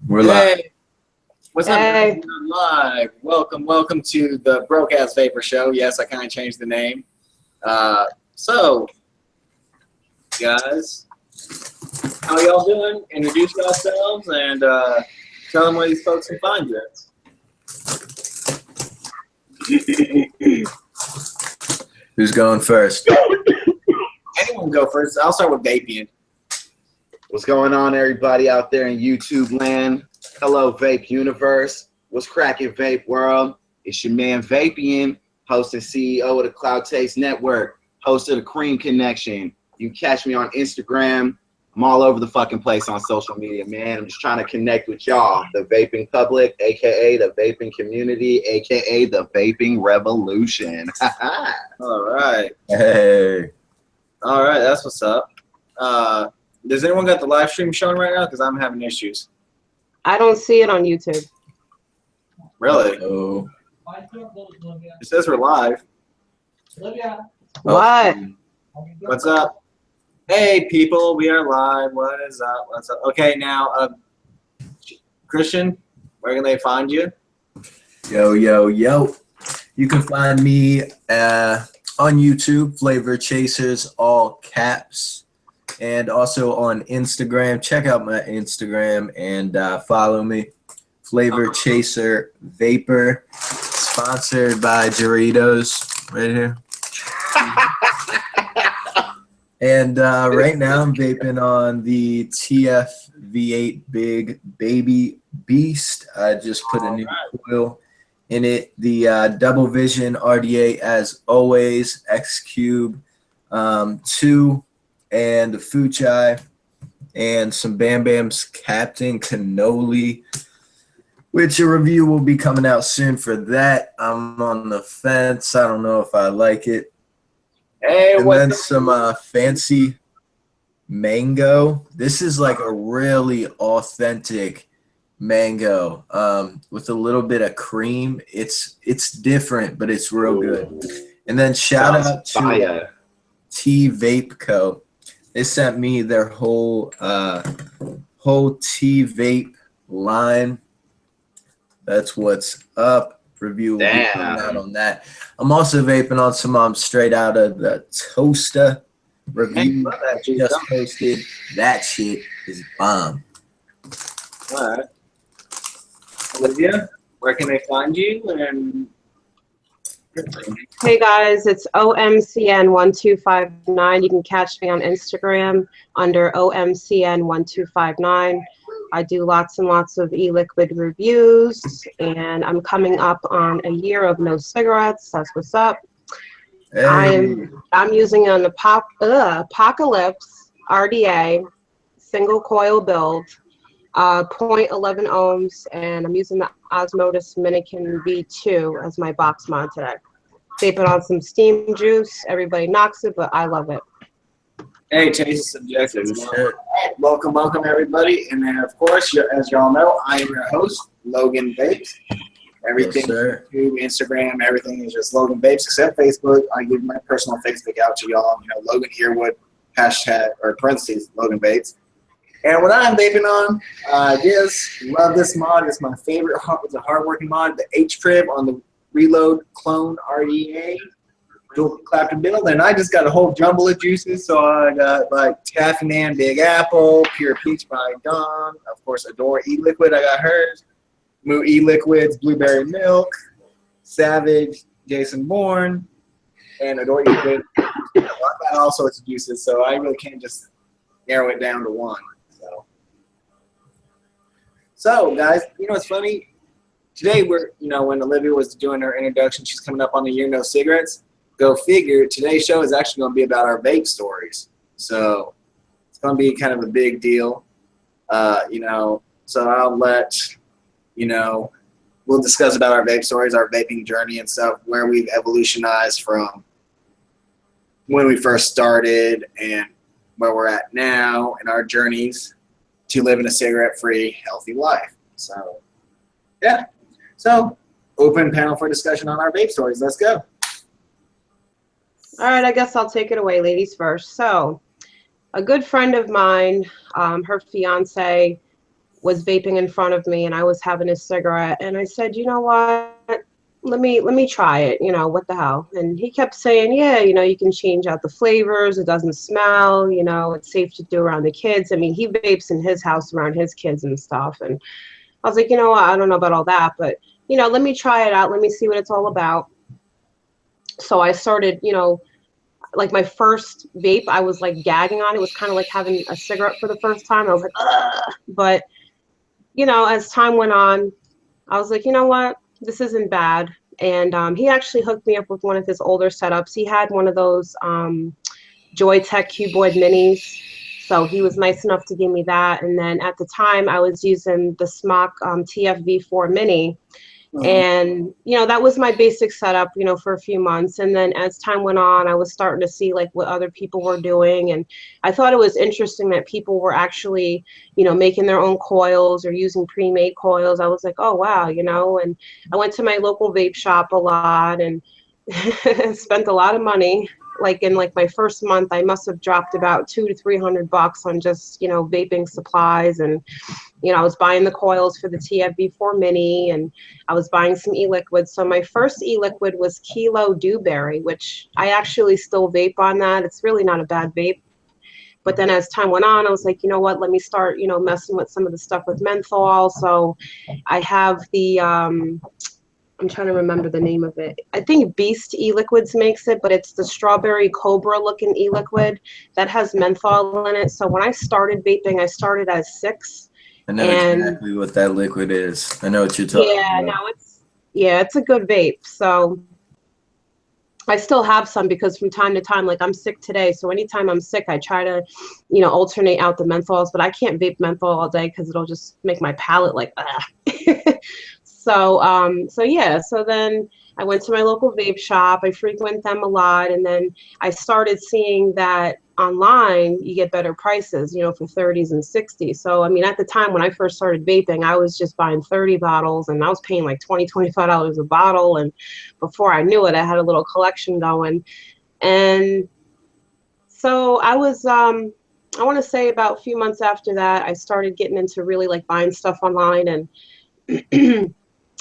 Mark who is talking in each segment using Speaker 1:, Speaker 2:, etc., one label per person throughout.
Speaker 1: We're live.
Speaker 2: Hey, what's up?
Speaker 3: Hey.
Speaker 2: We're live. Welcome to the Broke Ass Vapor Show. Yes, I kind of changed the name. So, guys, how y'all doing? Introduce yourselves and tell them where these folks can find you.
Speaker 1: Who's going first?
Speaker 2: Anyone go first. I'll start with vaping.
Speaker 4: What's going on, everybody out there in YouTube land? Hello, Vape Universe. What's cracking, Vape World? It's your man, Vapian, host and CEO of the Cloud Taste Network, host of the Cream Connection. You can catch me on Instagram. I'm all over the fucking place on social media, man. I'm just trying to connect with y'all, the vaping public, a.k.a. the vaping community, a.k.a. the vaping revolution.
Speaker 2: All right.
Speaker 1: Hey.
Speaker 2: All right, that's what's up. Does anyone got the live stream showing right now? Because I'm having issues.
Speaker 3: I don't see it on YouTube.
Speaker 2: Really?
Speaker 1: Oh.
Speaker 2: It says we're live.
Speaker 3: What?
Speaker 2: What's up? Hey, people, we are live. What is up? What's up? Okay, now, Christian, where can they find you?
Speaker 1: Yo. You can find me on YouTube, Flavor Chasers, all caps, and also on Instagram. Check out my Instagram and follow me. Flavor Chaser Vapor, sponsored by Doritos, right here. And right now I'm vaping on the TF V8 Big Baby Beast. I just put a new coil in it. The Double Vision RDA, as always, X Cube 2, and the Fuchai, and some Bam Bam's Captain Cannoli, which a review will be coming out soon for that. I'm on the fence. I don't know if I like it.
Speaker 2: Hey,
Speaker 1: And
Speaker 2: what's
Speaker 1: then
Speaker 2: up?
Speaker 1: some fancy mango. This is like a really authentic mango with a little bit of cream. It's different, but it's real good. And then shout out to
Speaker 4: Fire.
Speaker 1: T Vape Co. They sent me their whole T Vape line. That's what's up. Review will be coming out on that. I'm also vaping on some straight out of the Toaster review.
Speaker 2: Love that juice,
Speaker 1: Just
Speaker 2: don't
Speaker 1: posted. That shit is bomb.
Speaker 2: All right. Olivia, where can they find you? And
Speaker 3: Hey guys, it's OMCN1259. You can catch me on Instagram under OMCN1259. I do lots and lots of e-liquid reviews, and I'm coming up on a year of no cigarettes. That's what's up.
Speaker 1: Hey.
Speaker 3: I'm using an Apocalypse RDA single coil build, 0.11 ohms, and I'm using the Osmotis Minikin V2 as my box mod today. Vaping on some steam juice. Everybody knocks it, but I love it.
Speaker 2: hey, taste is subjective.
Speaker 1: Shit.
Speaker 2: Welcome, everybody. And then, of course, as y'all know, I am your host, Logan Vapes. Everything,
Speaker 1: Yes, sir.
Speaker 2: YouTube, Instagram, everything is just Logan Vapes, except Facebook. I give my personal Facebook out to y'all. You know, Logan Earwood, hashtag, or parentheses, Logan Vapes. And what I'm vaping on, I just love this mod. It's my favorite. It's a hardworking mod. The H-Trib on the Reload Clone RDA. Dual Clapton build, and I just got a whole jumble of juices. So I got like Taffy Man, Big Apple, Pure Peach by Dawn, of course Adore E-Liquid, I got hers, Moo E-Liquids, Blueberry Milk, Savage, Jason Bourne, and Adore E-Liquid. I got all sorts of juices, so I really can't just narrow it down to one. So guys, you know what's funny? Today when Olivia was doing her introduction, she's coming up on the year no cigarettes. Go figure, today's show is actually going to be about our vape stories. So it's going to be kind of a big deal, so I'll let, we'll discuss about our vape stories, our vaping journey and stuff, where we've evolutionized from when we first started and where we're at now and our journeys to living a cigarette-free, healthy life. So, yeah. So, open panel for discussion on our vape stories. Let's go.
Speaker 3: All right, I guess I'll take it away, ladies first. So, a good friend of mine, her fiance was vaping in front of me and I was having a cigarette, and I said, you know what? Let me try it, what the hell? And he kept saying, yeah, you can change out the flavors, it doesn't smell, it's safe to do around the kids. I mean, he vapes in his house around his kids and stuff. And I was like, you know what, I don't know about all that, but let me try it out, let me see what it's all about. So I started, like my first vape, I was like gagging on it. It was kind of like having a cigarette for the first time. I was like, ugh. But as time went on, I was like, you know what? This isn't bad. And he actually hooked me up with one of his older setups. He had one of those Joytech Cuboid minis. So he was nice enough to give me that. And then at the time, I was using the Smock TFV4 Mini. And, that was my basic setup, for a few months. And then as time went on, I was starting to see like what other people were doing. And I thought it was interesting that people were actually, making their own coils or using pre-made coils. I was like, oh, wow, and I went to my local vape shop a lot and spent a lot of money. Like in like my first month, I must have dropped about $200 to $300 on just, vaping supplies. And I was buying the coils for the TFV4 Mini, and I was buying some e-liquid. So my first e-liquid was Kilo Dewberry, which I actually still vape on that. It's really not a bad vape. But then as time went on, I was like, you know what, let me start, messing with some of the stuff with menthol. So I have the, I'm trying to remember the name of it. I think Beast e-liquids makes it, but it's the strawberry cobra looking e-liquid that has menthol in it. So when I started vaping, I started as 6.
Speaker 1: I know exactly what that liquid is. I know what you're talking about.
Speaker 3: It's a good vape. So I still have some because from time to time, like I'm sick today. So anytime I'm sick, I try to, alternate out the menthols, but I can't vape menthol all day because it'll just make my palate like, So then I went to my local vape shop. I frequent them a lot. And then I started seeing that online, you get better prices, for 30s and 60s. So, I mean, at the time when I first started vaping, I was just buying 30 bottles and I was paying like $20, $25 a bottle. And before I knew it, I had a little collection going. And so I was, I want to say about a few months after that, I started getting into really like buying stuff online. And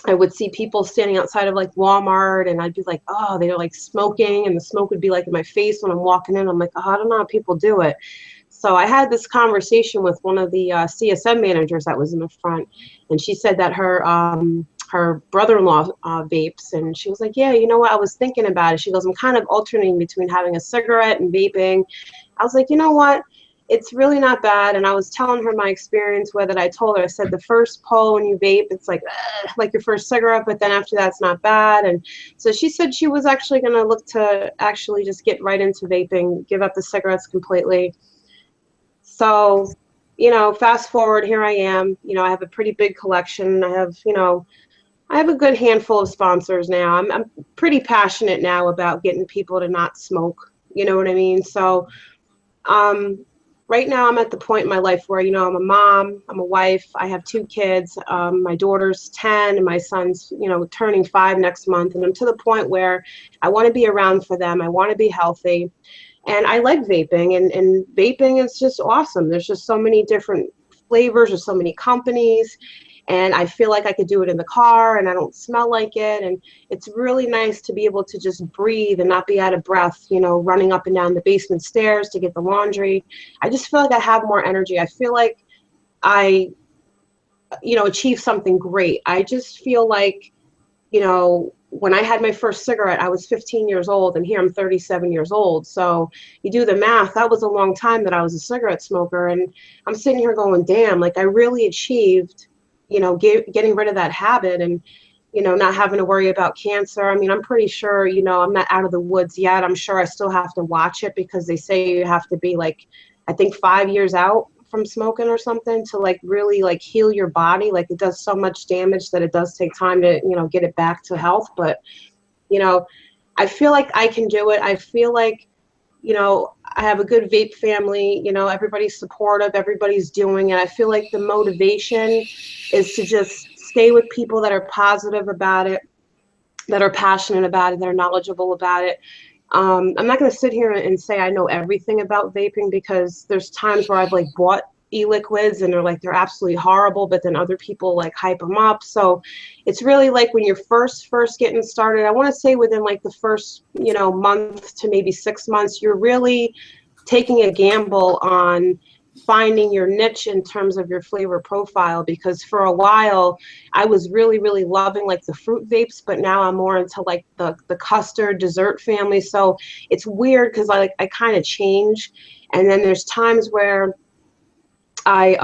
Speaker 3: I would see people standing outside of like Walmart and I'd be like, oh, they're like smoking, and the smoke would be like in my face when I'm walking in. I'm like, oh, I don't know how people do it. So I had this conversation with one of the CSM managers that was in the front, and she said that her brother-in-law vapes, and she was like, yeah, you know what, I was thinking about it. She goes, I'm kind of alternating between having a cigarette and vaping. I was like, you know what? It's really not bad. And I was telling her my experience with it. I told her, I said, the first pull when you vape, it's like your first cigarette, but then after that, it's not bad. And so she said she was actually going to look to actually just get right into vaping, give up the cigarettes completely. So, fast forward, here I am. I have a pretty big collection. I have a good handful of sponsors now. I'm pretty passionate now about getting people to not smoke. You know what I mean? So, right now, I'm at the point in my life where, I'm a mom, I'm a wife, I have 2 kids. My daughter's 10 and my son's, turning 5 next month. And I'm to the point where I want to be around for them. I want to be healthy. And I like vaping, and vaping is just awesome. There's just so many different flavors, there's so many companies. And I feel like I could do it in the car and I don't smell like it. And it's really nice to be able to just breathe and not be out of breath, running up and down the basement stairs to get the laundry. I just feel like I have more energy. I feel like I, achieved something great. I just feel like, when I had my first cigarette, I was 15 years old, and here I'm 37 years old. So you do the math, that was a long time that I was a cigarette smoker. And I'm sitting here going, damn, like I really achieved getting rid of that habit and, not having to worry about cancer. I mean, I'm pretty sure, I'm not out of the woods yet. I'm sure I still have to watch it because they say you have to be like, I think 5 years out from smoking or something to like really like heal your body. Like it does so much damage that it does take time to, get it back to health. But, I feel like I can do it. I feel like, I have a good vape family, everybody's supportive, everybody's doing it. I feel like the motivation is to just stay with people that are positive about it, that are passionate about it, that are knowledgeable about it. I'm not going to sit here and say I know everything about vaping because there's times where I've like bought e-liquids and they're absolutely horrible, but then other people like hype them up. So it's really like when you're first getting started, I want to say within like the first, month to maybe 6 months, you're really taking a gamble on finding your niche in terms of your flavor profile, because for a while I was really loving like the fruit vapes, but now I'm more into like the custard dessert family. So it's weird because I kind of change, and then there's times where I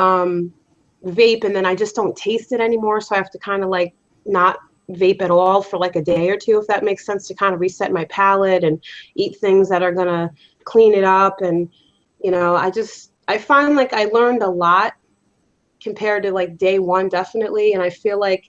Speaker 3: vape and then I just don't taste it anymore, so I have to kind of like not vape at all for like a day or two, if that makes sense, to kind of reset my palate and eat things that are gonna clean it up. And I find like I learned a lot compared to like day one, definitely. And I feel like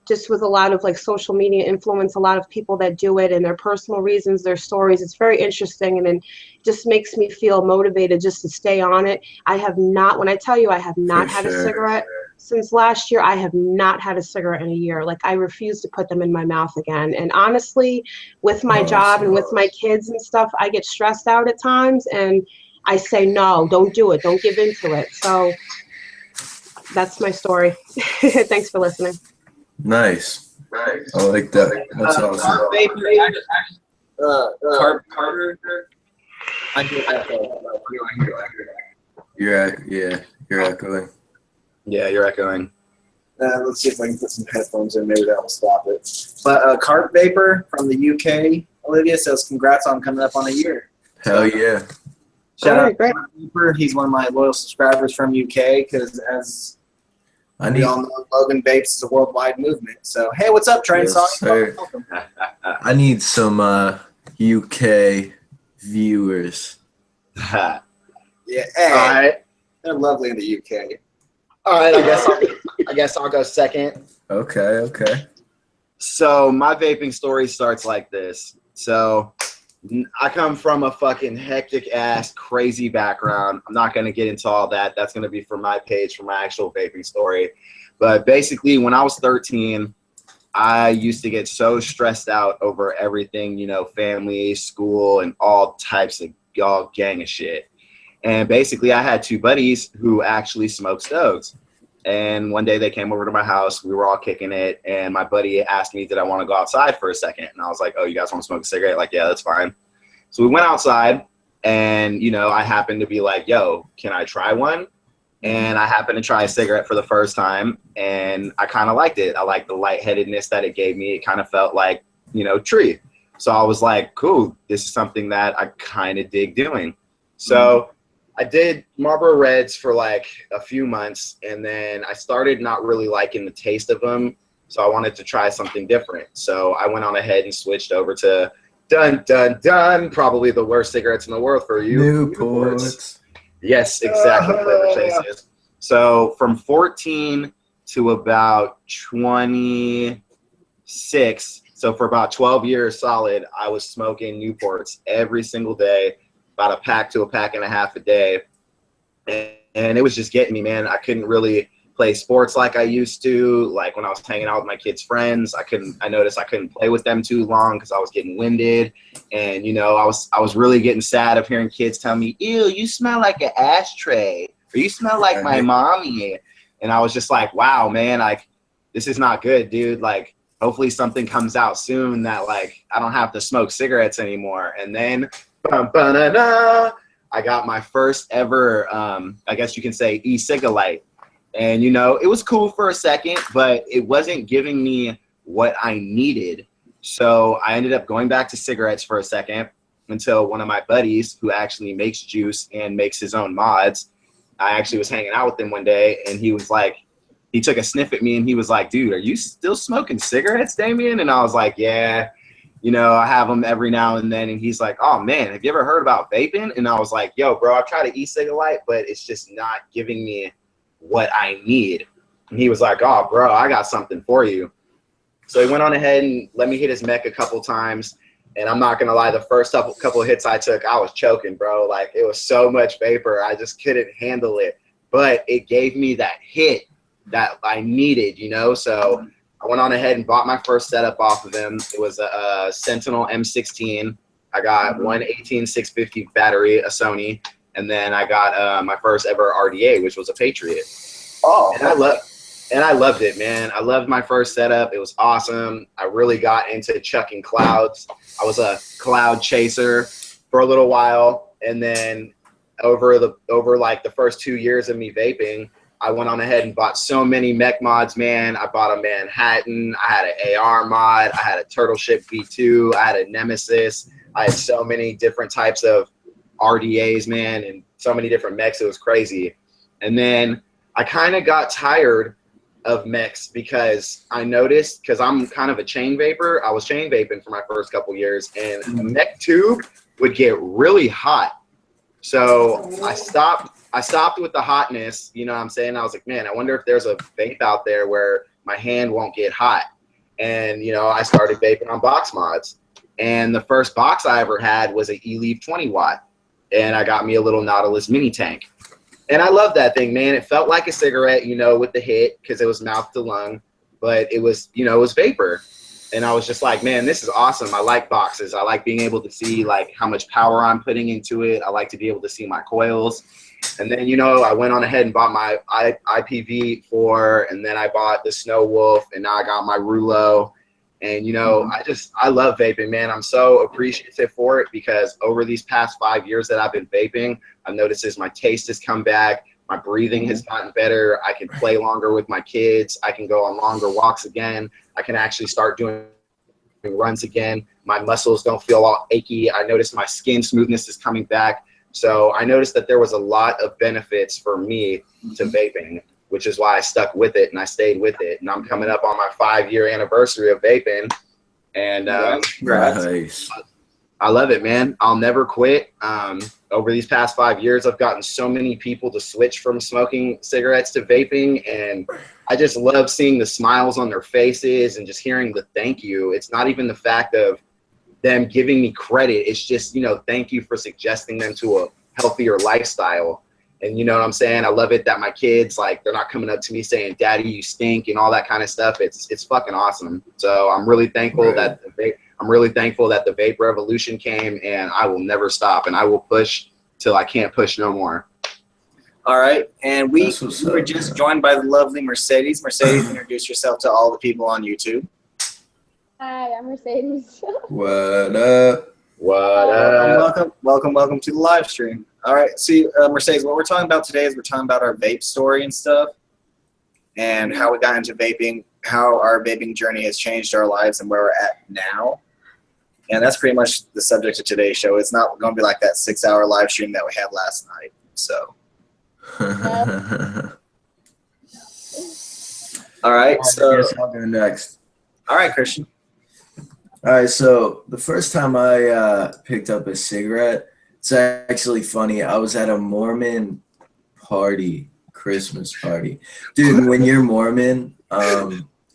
Speaker 3: just with a lot of like social media influence, a lot of people that do it and their personal reasons, their stories, it's very interesting. And it just makes me feel motivated just to stay on it. I have not, when I tell you I have not had a cigarette since last year, I have not had a cigarette in a year. Like I refuse to put them in my mouth again. And honestly, with my job and with my kids and stuff, I get stressed out at times and I say, no, don't do it. Don't give into it. So that's my story. Thanks for listening.
Speaker 1: Nice. I like that. That's awesome.
Speaker 2: I do echo.
Speaker 1: You're echoing.
Speaker 4: Yeah, you're echoing.
Speaker 2: Let's see if I can put some headphones in. Maybe that will stop it. But Carp Vapor from the UK, Olivia says, congrats on coming up on a year.
Speaker 1: Hell yeah.
Speaker 2: Shout out to Carp Vapor. He's one of my loyal subscribers from UK because as we all know, Logan Vapes is a worldwide movement. So, hey, what's up, Train Song? Welcome.
Speaker 1: I need some UK viewers.
Speaker 2: Yeah, hey,
Speaker 4: All right.
Speaker 2: they're lovely in the UK.
Speaker 4: All right, I guess I'll go second.
Speaker 1: Okay.
Speaker 4: So my vaping story starts like this. So I come from a fucking hectic ass crazy background. I'm not going to get into all that. That's going to be for my page, for my actual vaping story. But basically when I was 13, I used to get so stressed out over everything, family, school, and all types of gang of shit. And basically I had two buddies who actually smoked stoves. And one day they came over to my house. We were all kicking it. And my buddy asked me, did I want to go outside for a second? And I was like, oh, you guys want to smoke a cigarette? Like, yeah, that's fine. So we went outside and, I happened to be like, yo, can I try one? And I happened to try a cigarette for the first time. And I kind of liked it. I liked the lightheadedness that it gave me. It kind of felt like, tree. So I was like, cool, this is something that I kind of dig doing. So I did Marlboro Reds for like a few months, and then I started not really liking the taste of them, so I wanted to try something different. So I went on ahead and switched over to probably the worst cigarettes in the world for you.
Speaker 1: Newports.
Speaker 4: Yes, exactly, flavor chases. So from 14 to about 26, so for about 12 years solid, I was smoking Newports every single day, about a pack to a pack and a half a day. And it was just getting me, man. I couldn't really play sports like I used to. Like when I was hanging out with my kids' friends, I noticed I couldn't play with them too long because I was getting winded. And, I was really getting sad of hearing kids tell me, ew, you smell like an ashtray, or you smell like my mommy. And I was just like, wow, man, like, this is not good, dude. Like, hopefully something comes out soon that, like, I don't have to smoke cigarettes anymore. And then I got my first ever, I guess you can say, e-cigalite. And, it was cool for a second, but it wasn't giving me what I needed. So I ended up going back to cigarettes for a second until one of my buddies, who actually makes juice and makes his own mods, I actually was hanging out with him one day, and he was like, he took a sniff at me and he was like, dude, are you still smoking cigarettes, Damien? And I was like, yeah. I have them every now and then. And he's like, oh, man, have you ever heard about vaping? And I was like, yo, bro, I've tried to e-cigalite, but it's just not giving me what I need. And he was like, oh, bro, I got something for you. So he went on ahead and let me hit his mech a couple times. And I'm not going to lie, the first couple of hits I took, I was choking, bro. Like, it was so much vapor. I just couldn't handle it. But it gave me that hit that I needed, So I went on ahead and bought my first setup off of him. It was a Sentinel M16. I got one 18650 battery, a Sony, and then I got my first ever RDA, which was a Patriot.
Speaker 2: Oh,
Speaker 4: And I loved it, man. I loved my first setup. It was awesome. I really got into chucking clouds. I was a cloud chaser for a little while, and then over like the first 2 years of me vaping, I went on ahead and bought so many mech mods, man. I bought a Manhattan. I had an AR mod. I had a Turtle Ship V2. I had a Nemesis. I had so many different types of RDAs, man, and so many different mechs. It was crazy. And then I kind of got tired of mechs because I noticed, because I'm kind of a chain vapor. I was chain vaping for my first couple years, and a mech tube would get really hot. So I stopped with the hotness, you know what I'm saying? I was like, man, I wonder if there's a vape out there where my hand won't get hot. And, you know, I started vaping on box mods. And the first box I ever had was an E-Leaf 20 watt. And I got me a little Nautilus mini tank. And I love that thing, man. It felt like a cigarette, you know, with the hit, because it was mouth to lung. But it was, you know, it was vapor. And I was just like, man, this is awesome. I like boxes. I like being able to see, like, how much power I'm putting into it. I like to be able to see my coils. And then, you know, I went on ahead and bought my IPv4, and then I bought the Snow Wolf, and now I got my Rulo. And, you know, I love vaping, man. I'm so appreciative for it, because over these past 5 years that I've been vaping, I've noticed as my taste has come back, my breathing has gotten better. I can play longer with my kids. I can go on longer walks again. I can actually start doing runs again. My muscles don't feel all achy. I noticed my skin smoothness is coming back. So I noticed that there was a lot of benefits for me to vaping, which is why I stuck with it and I stayed with it. And I'm coming up on my 5-year anniversary of vaping. And
Speaker 1: Nice.
Speaker 4: I love it, man. I'll never quit. Over these past 5 years, I've gotten so many people to switch from smoking cigarettes to vaping. And I just love seeing the smiles on their faces and just hearing the thank you. It's not even the fact of them giving me credit. It's just, you know, thank you for suggesting them to a healthier lifestyle. And you know what I'm saying? I love it that my kids, like, they're not coming up to me saying, "Daddy, you stink," and all that kind of stuff. It's fucking awesome. So I'm really thankful that the vape revolution came, and I will never stop, and I will push till I can't push no more.
Speaker 2: All right, and we were just joined by the lovely Mercedes. Mercedes, introduce yourself to all the people on YouTube.
Speaker 5: Hi, I'm Mercedes.
Speaker 1: What up?
Speaker 4: What up?
Speaker 2: Welcome to the live stream. All right, see, Mercedes, what we're talking about today is we're talking about our vape story and stuff, and how we got into vaping, how our vaping journey has changed our lives, and where we're at now. And that's pretty much the subject of today's show. It's not going to be like that 6-hour live stream that we had last night. So, all right. So,
Speaker 1: I guess I'll go next.
Speaker 2: all right, Christian.
Speaker 1: All right, so the first time I picked up a cigarette, it's actually funny. I was at a Mormon party, Christmas party. Dude, when you're Mormon,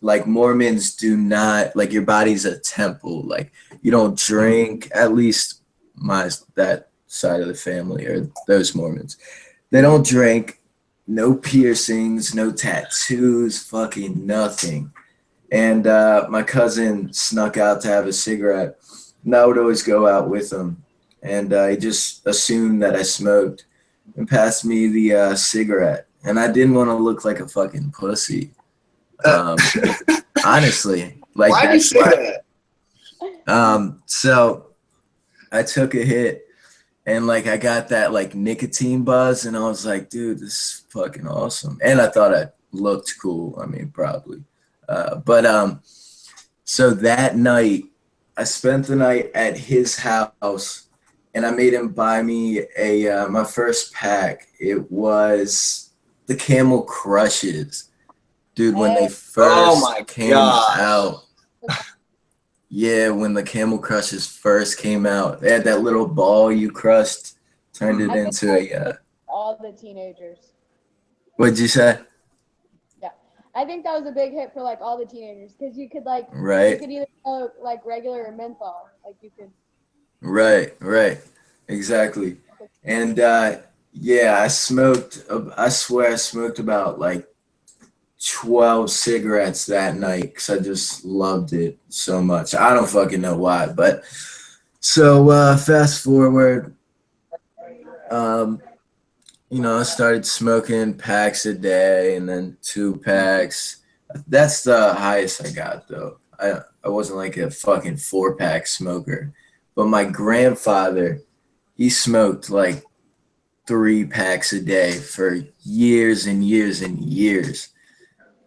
Speaker 1: like, Mormons do not, like, your body's a temple. Like, you don't drink, at least that side of the family, or those Mormons. They don't drink, no piercings, no tattoos, fucking nothing. And my cousin snuck out to have a cigarette, and I would always go out with him. And he just assumed that I smoked and passed me the cigarette. And I didn't want to look like a fucking pussy. Honestly. Like,
Speaker 2: Why did you say that?
Speaker 1: So I took a hit, and, like, I got that, like, nicotine buzz, and I was like, dude, this is fucking awesome. And I thought I looked cool. I mean, probably. So that night, I spent the night at his house, and I made him buy me my first pack. It was the Camel Crushes. Dude, when they first came out. Yeah, when the Camel Crushes first came out, they had that little ball you crushed, turned it into a
Speaker 5: all the teenagers.
Speaker 1: What'd you say?
Speaker 5: Yeah, I think that was a big hit for, like, all the teenagers, because you could, like,
Speaker 1: Right.
Speaker 5: you could either smoke, like, regular or menthol, like, you could.
Speaker 1: Right, exactly. And yeah, I swear I smoked about, like, 12 cigarettes that night, because I just loved it so much. I don't fucking know why, but so fast forward, I started smoking packs a day and then 2 packs. That's the highest I got though. I wasn't like a fucking 4-pack smoker. But my grandfather, he smoked like 3 packs a day for years and years and years.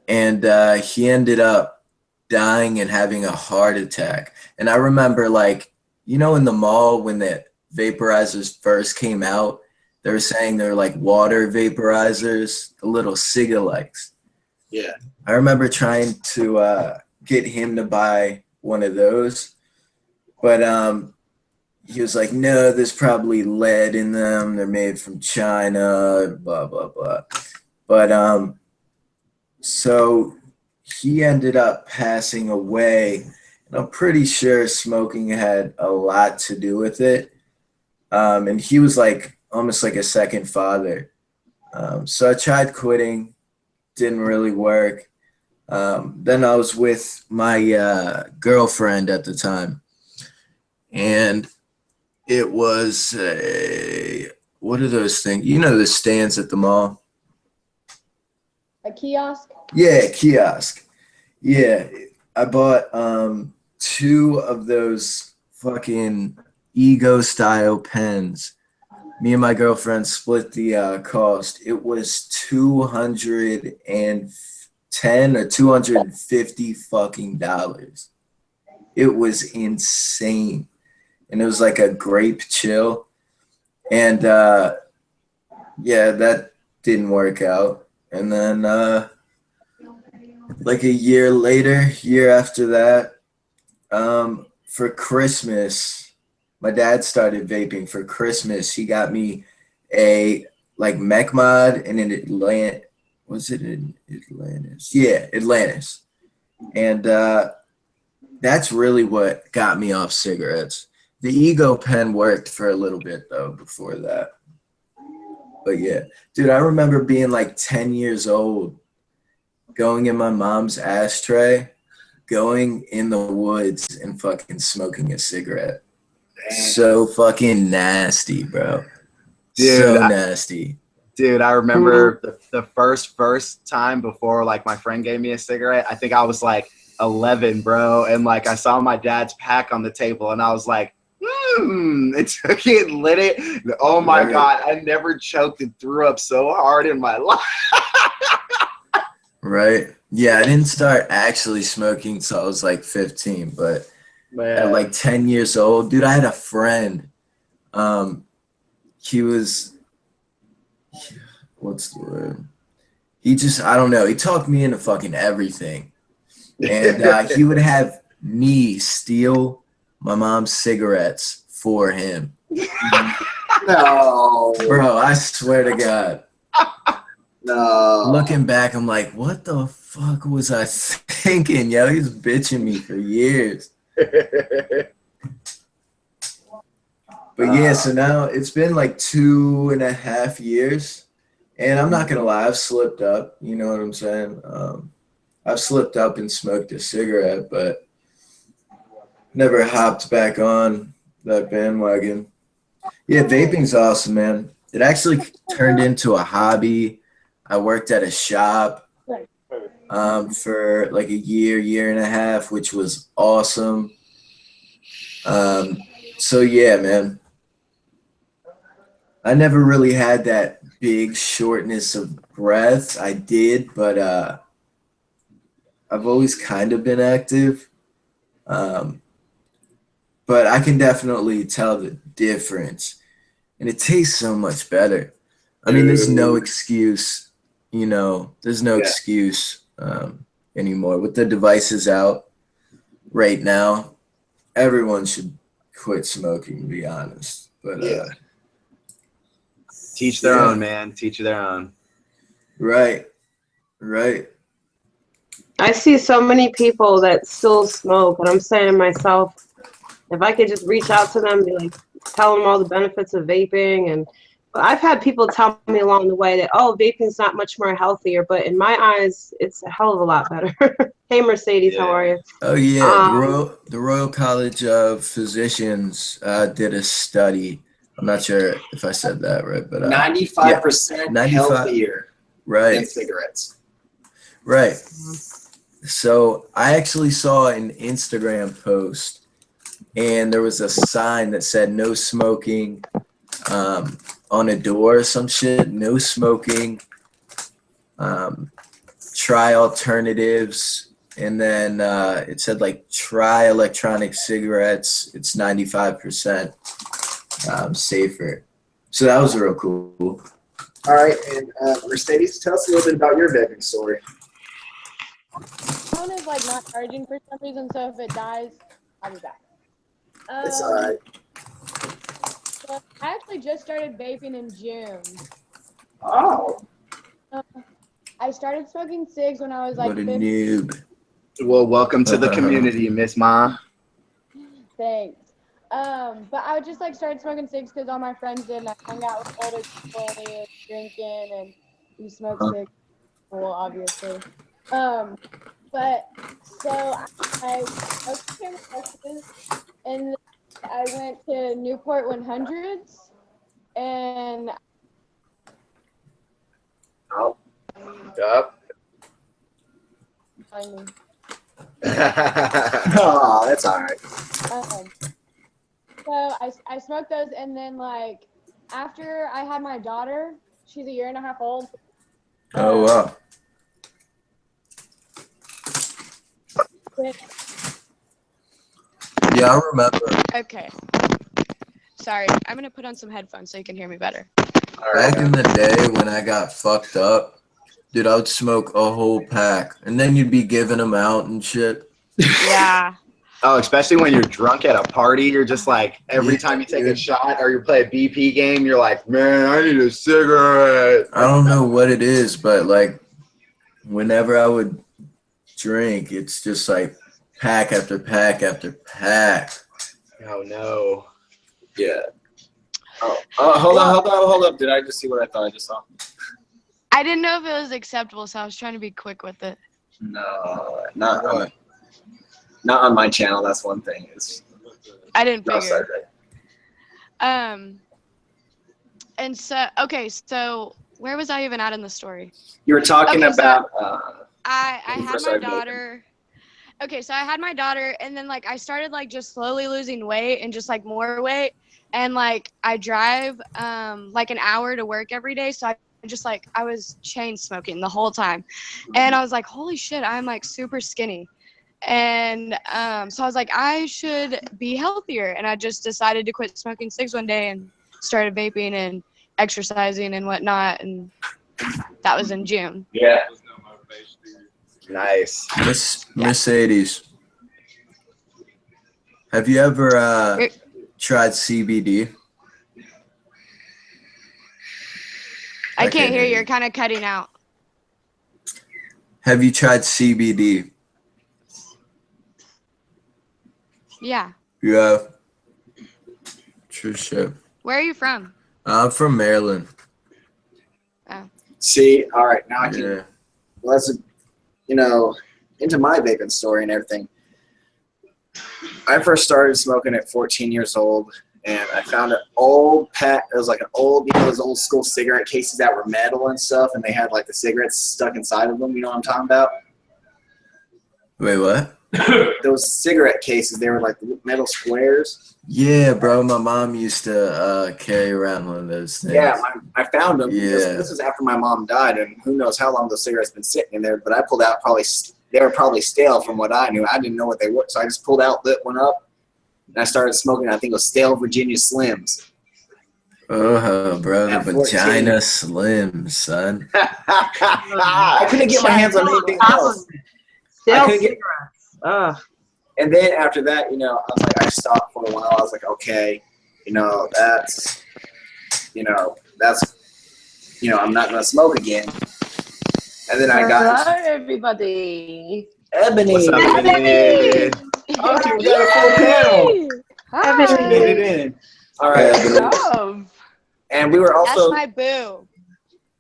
Speaker 1: And he ended up dying and having a heart attack. And I remember, like, in the mall when the vaporizers first came out, they were saying they're like water vaporizers, the little cigalikes.
Speaker 2: Yeah.
Speaker 1: I remember trying to get him to buy one of those, but he was like, no, there's probably lead in them. They're made from China, blah, blah, blah. But so he ended up passing away. And I'm pretty sure smoking had a lot to do with it. And he was like almost like a second father. So I tried quitting, didn't really work. Then I was with my girlfriend at the time. And it was what are those things? The stands at the mall?
Speaker 5: A kiosk?
Speaker 1: Yeah, kiosk. Yeah, I bought 2 of those fucking ego style pens. Me and my girlfriend split the cost. It was $210 or $250 fucking dollars. It was insane. And it was like a grape chill. And yeah, that didn't work out. And then like a year after that, for Christmas, my dad started vaping. For Christmas, he got me a like mech mod and an was it in Atlantis? Yeah, Atlantis. And that's really what got me off cigarettes. The ego pen worked for a little bit though before that. But yeah, dude, I remember being like 10 years old, going in my mom's ashtray, going in the woods and fucking smoking a cigarette. So fucking nasty, bro.
Speaker 4: Dude,
Speaker 1: so nasty.
Speaker 4: Dude, I remember the first time before like my friend gave me a cigarette. I think I was like 11, bro, and like I saw my dad's pack on the table, and I was like, it took it, lit it. Oh my God, I never choked and threw up so hard in my life.
Speaker 1: Right? Yeah, I didn't start actually smoking until I was like 15, but at like 10 years old, dude, I had a friend. He was, what's the word? He just, I don't know. He talked me into fucking everything. And he would have me steal my mom's cigarettes for him.
Speaker 2: No.
Speaker 1: Bro, I swear to God.
Speaker 2: No.
Speaker 1: Looking back, I'm like, what the fuck was I thinking, yo? He's bitching me for years. But yeah, so now it's been like 2.5 years, and I'm not gonna lie, I've slipped up. You know what I'm saying? I've slipped up and smoked a cigarette, but never hopped back on that bandwagon. Yeah, vaping's awesome, man. It actually turned into a hobby. I worked at a shop for like a year and a half, which was awesome. So yeah, man. I never really had that big shortness of breath. I did, but I've always kind of been active. But I can definitely tell the difference. And it tastes so much better. I mean, there's no excuse, there's no excuse anymore. With the devices out right now, everyone should quit smoking, to be honest. But
Speaker 4: teach their own, man. Teach their own.
Speaker 1: Right.
Speaker 3: I see so many people that still smoke, and I'm saying to myself, if I could just reach out to them, be like, tell them all the benefits of vaping. And I've had people tell me along the way that, oh, vaping's not much more healthier, but in my eyes, it's a hell of a lot better. Hey, Mercedes, how are you?
Speaker 1: Oh, yeah. The Royal College of Physicians did a study I'm not sure if I said that right, but
Speaker 2: 95%
Speaker 1: 95
Speaker 2: healthier than
Speaker 1: right,
Speaker 2: cigarettes.
Speaker 1: right. So I actually saw an Instagram post, and there was a sign that said "No smoking" on a door or some shit. No smoking. Try alternatives, and then it said like try electronic cigarettes. It's 95% safer. So that was real cool.
Speaker 2: All right, and Mercedes, tell us a little bit about your vaping story.
Speaker 5: Phone is like not charging for some reason, so if it dies, I'll be back.
Speaker 2: It's all right.
Speaker 5: So I actually just started vaping in June.
Speaker 2: Oh,
Speaker 5: I started smoking cigs when I was like
Speaker 1: What a
Speaker 5: 15.
Speaker 1: noob.
Speaker 4: Well, welcome to the community, Miss Ma.
Speaker 5: Thanks. But I just like started smoking cigs because all my friends did, and I hung out with older people, and we were drinking, and we smoked cigs. Well, obviously. But so I smoked here in Texas, and I went to Newport 100s, and
Speaker 4: Yup.
Speaker 2: oh, that's all right.
Speaker 5: So I smoked those, and then like after I had my daughter, she's a year and a half old.
Speaker 1: Oh wow. Yeah, I remember.
Speaker 6: Okay. Sorry, I'm gonna put on some headphones so you can hear me better.
Speaker 1: Back in the day when I got fucked up, dude, I would smoke a whole pack, and then you'd be giving them out and shit.
Speaker 6: Yeah.
Speaker 4: Oh, especially when you're drunk at a party, you're just like, every time you take a shot or you play a BP game, you're like, man, I need a cigarette.
Speaker 1: I don't know what it is, but like, whenever I would drink, it's just like pack after pack after pack.
Speaker 4: Oh, no.
Speaker 2: Yeah. Oh, hold up. Did I just see what I thought I just saw?
Speaker 6: I didn't know if it was acceptable, so I was trying to be quick with it.
Speaker 2: No, not on my channel. That's one thing.
Speaker 6: I didn't
Speaker 2: No,
Speaker 6: figure.
Speaker 2: sorry.
Speaker 6: And so where was I even at in the story?
Speaker 2: You were talking
Speaker 6: Okay, so
Speaker 2: about.
Speaker 6: I
Speaker 2: when you
Speaker 6: had
Speaker 2: first
Speaker 6: my
Speaker 2: started vaping.
Speaker 6: daughter. Okay, so I had my daughter, and then like I started like just slowly losing weight and just like more weight, and like I drive like an hour to work every day, so I was chain smoking the whole time, and I was like, holy shit, I'm like super skinny, and so I was like, I should be healthier, and I just decided to quit smoking cigs one day and started vaping and exercising and whatnot, and that was in June.
Speaker 2: Yeah.
Speaker 4: Nice.
Speaker 1: Mercedes, have you ever tried CBD?
Speaker 6: I can't hear you. You're kind of cutting out.
Speaker 1: Have you tried CBD?
Speaker 6: Yeah.
Speaker 1: Yeah. True shit.
Speaker 6: Where are you from?
Speaker 1: I'm from Maryland.
Speaker 6: Oh.
Speaker 2: See, all right, now I can.
Speaker 1: Yeah.
Speaker 2: Well, that's into my vaping story and everything. I first started smoking at 14 years old, and I found an old pack. It was like an old, those old school cigarette cases that were metal and stuff, and they had like the cigarettes stuck inside of them. You know what I'm talking about?
Speaker 1: Wait, what?
Speaker 2: Those cigarette cases, they were like metal squares.
Speaker 1: Yeah, bro. My mom used to carry around one of those things.
Speaker 2: Yeah, I found them.
Speaker 1: Yeah.
Speaker 2: This was after my mom died, and who knows how long those cigarettes been sitting in there. But I pulled out they were probably stale from what I knew. I didn't know what they were, so I just pulled out, lit one up, and I started smoking. I think it was stale Virginia Slims.
Speaker 1: Oh, bro, the
Speaker 2: At 14.
Speaker 1: vagina slim, son.
Speaker 2: I couldn't get my hands on anything else.
Speaker 3: Still cigarettes.
Speaker 2: And then after that, I was like, I stopped for a while. I was like, okay, that's, I'm not gonna smoke again. And then I got
Speaker 3: Hello, everybody.
Speaker 2: Ebony.
Speaker 4: What's up, Ebony?
Speaker 2: Okay, we got a full panel. She made it in. All right.
Speaker 3: Love.
Speaker 2: And we were also,
Speaker 6: That's my boo.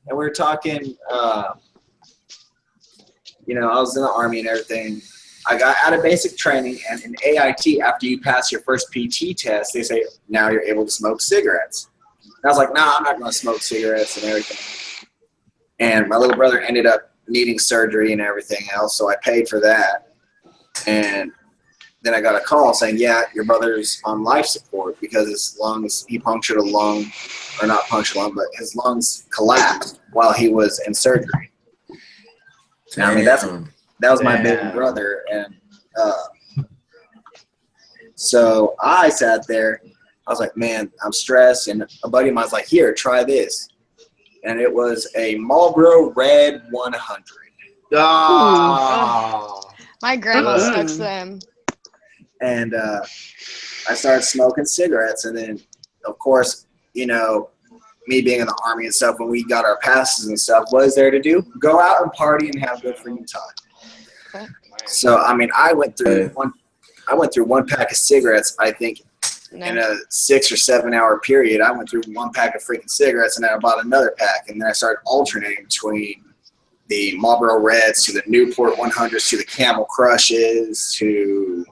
Speaker 2: and we were talking, I was in the Army and everything. I got out of basic training, and in AIT, after you pass your first PT test, they say, now you're able to smoke cigarettes. And I was like, nah, I'm not going to smoke cigarettes and everything. And my little brother ended up needing surgery and everything else, so I paid for that. And then I got a call saying, yeah, your brother's on life support because his lungs, he punctured a lung, or not punctured a lung, but his lungs collapsed while he was in surgery. And I mean, that was my baby brother. And so I sat there. I was like, man, I'm stressed. And a buddy of mine was like, here, try this. And it was a Marlboro Red 100.
Speaker 4: Oh.
Speaker 6: My grandma smokes them.
Speaker 2: And I started smoking cigarettes. And then, of course, you know, me being in the Army and stuff, when we got our passes and stuff, what is there to do? Go out and party and have good free time.
Speaker 6: Okay.
Speaker 2: So, I mean, I went through one pack of cigarettes, I think, in a 6 or 7 hour period. I went through one pack of freaking cigarettes, and then I bought another pack, and then I started alternating between the Marlboro Reds to the Newport 100s to the Camel Crushes to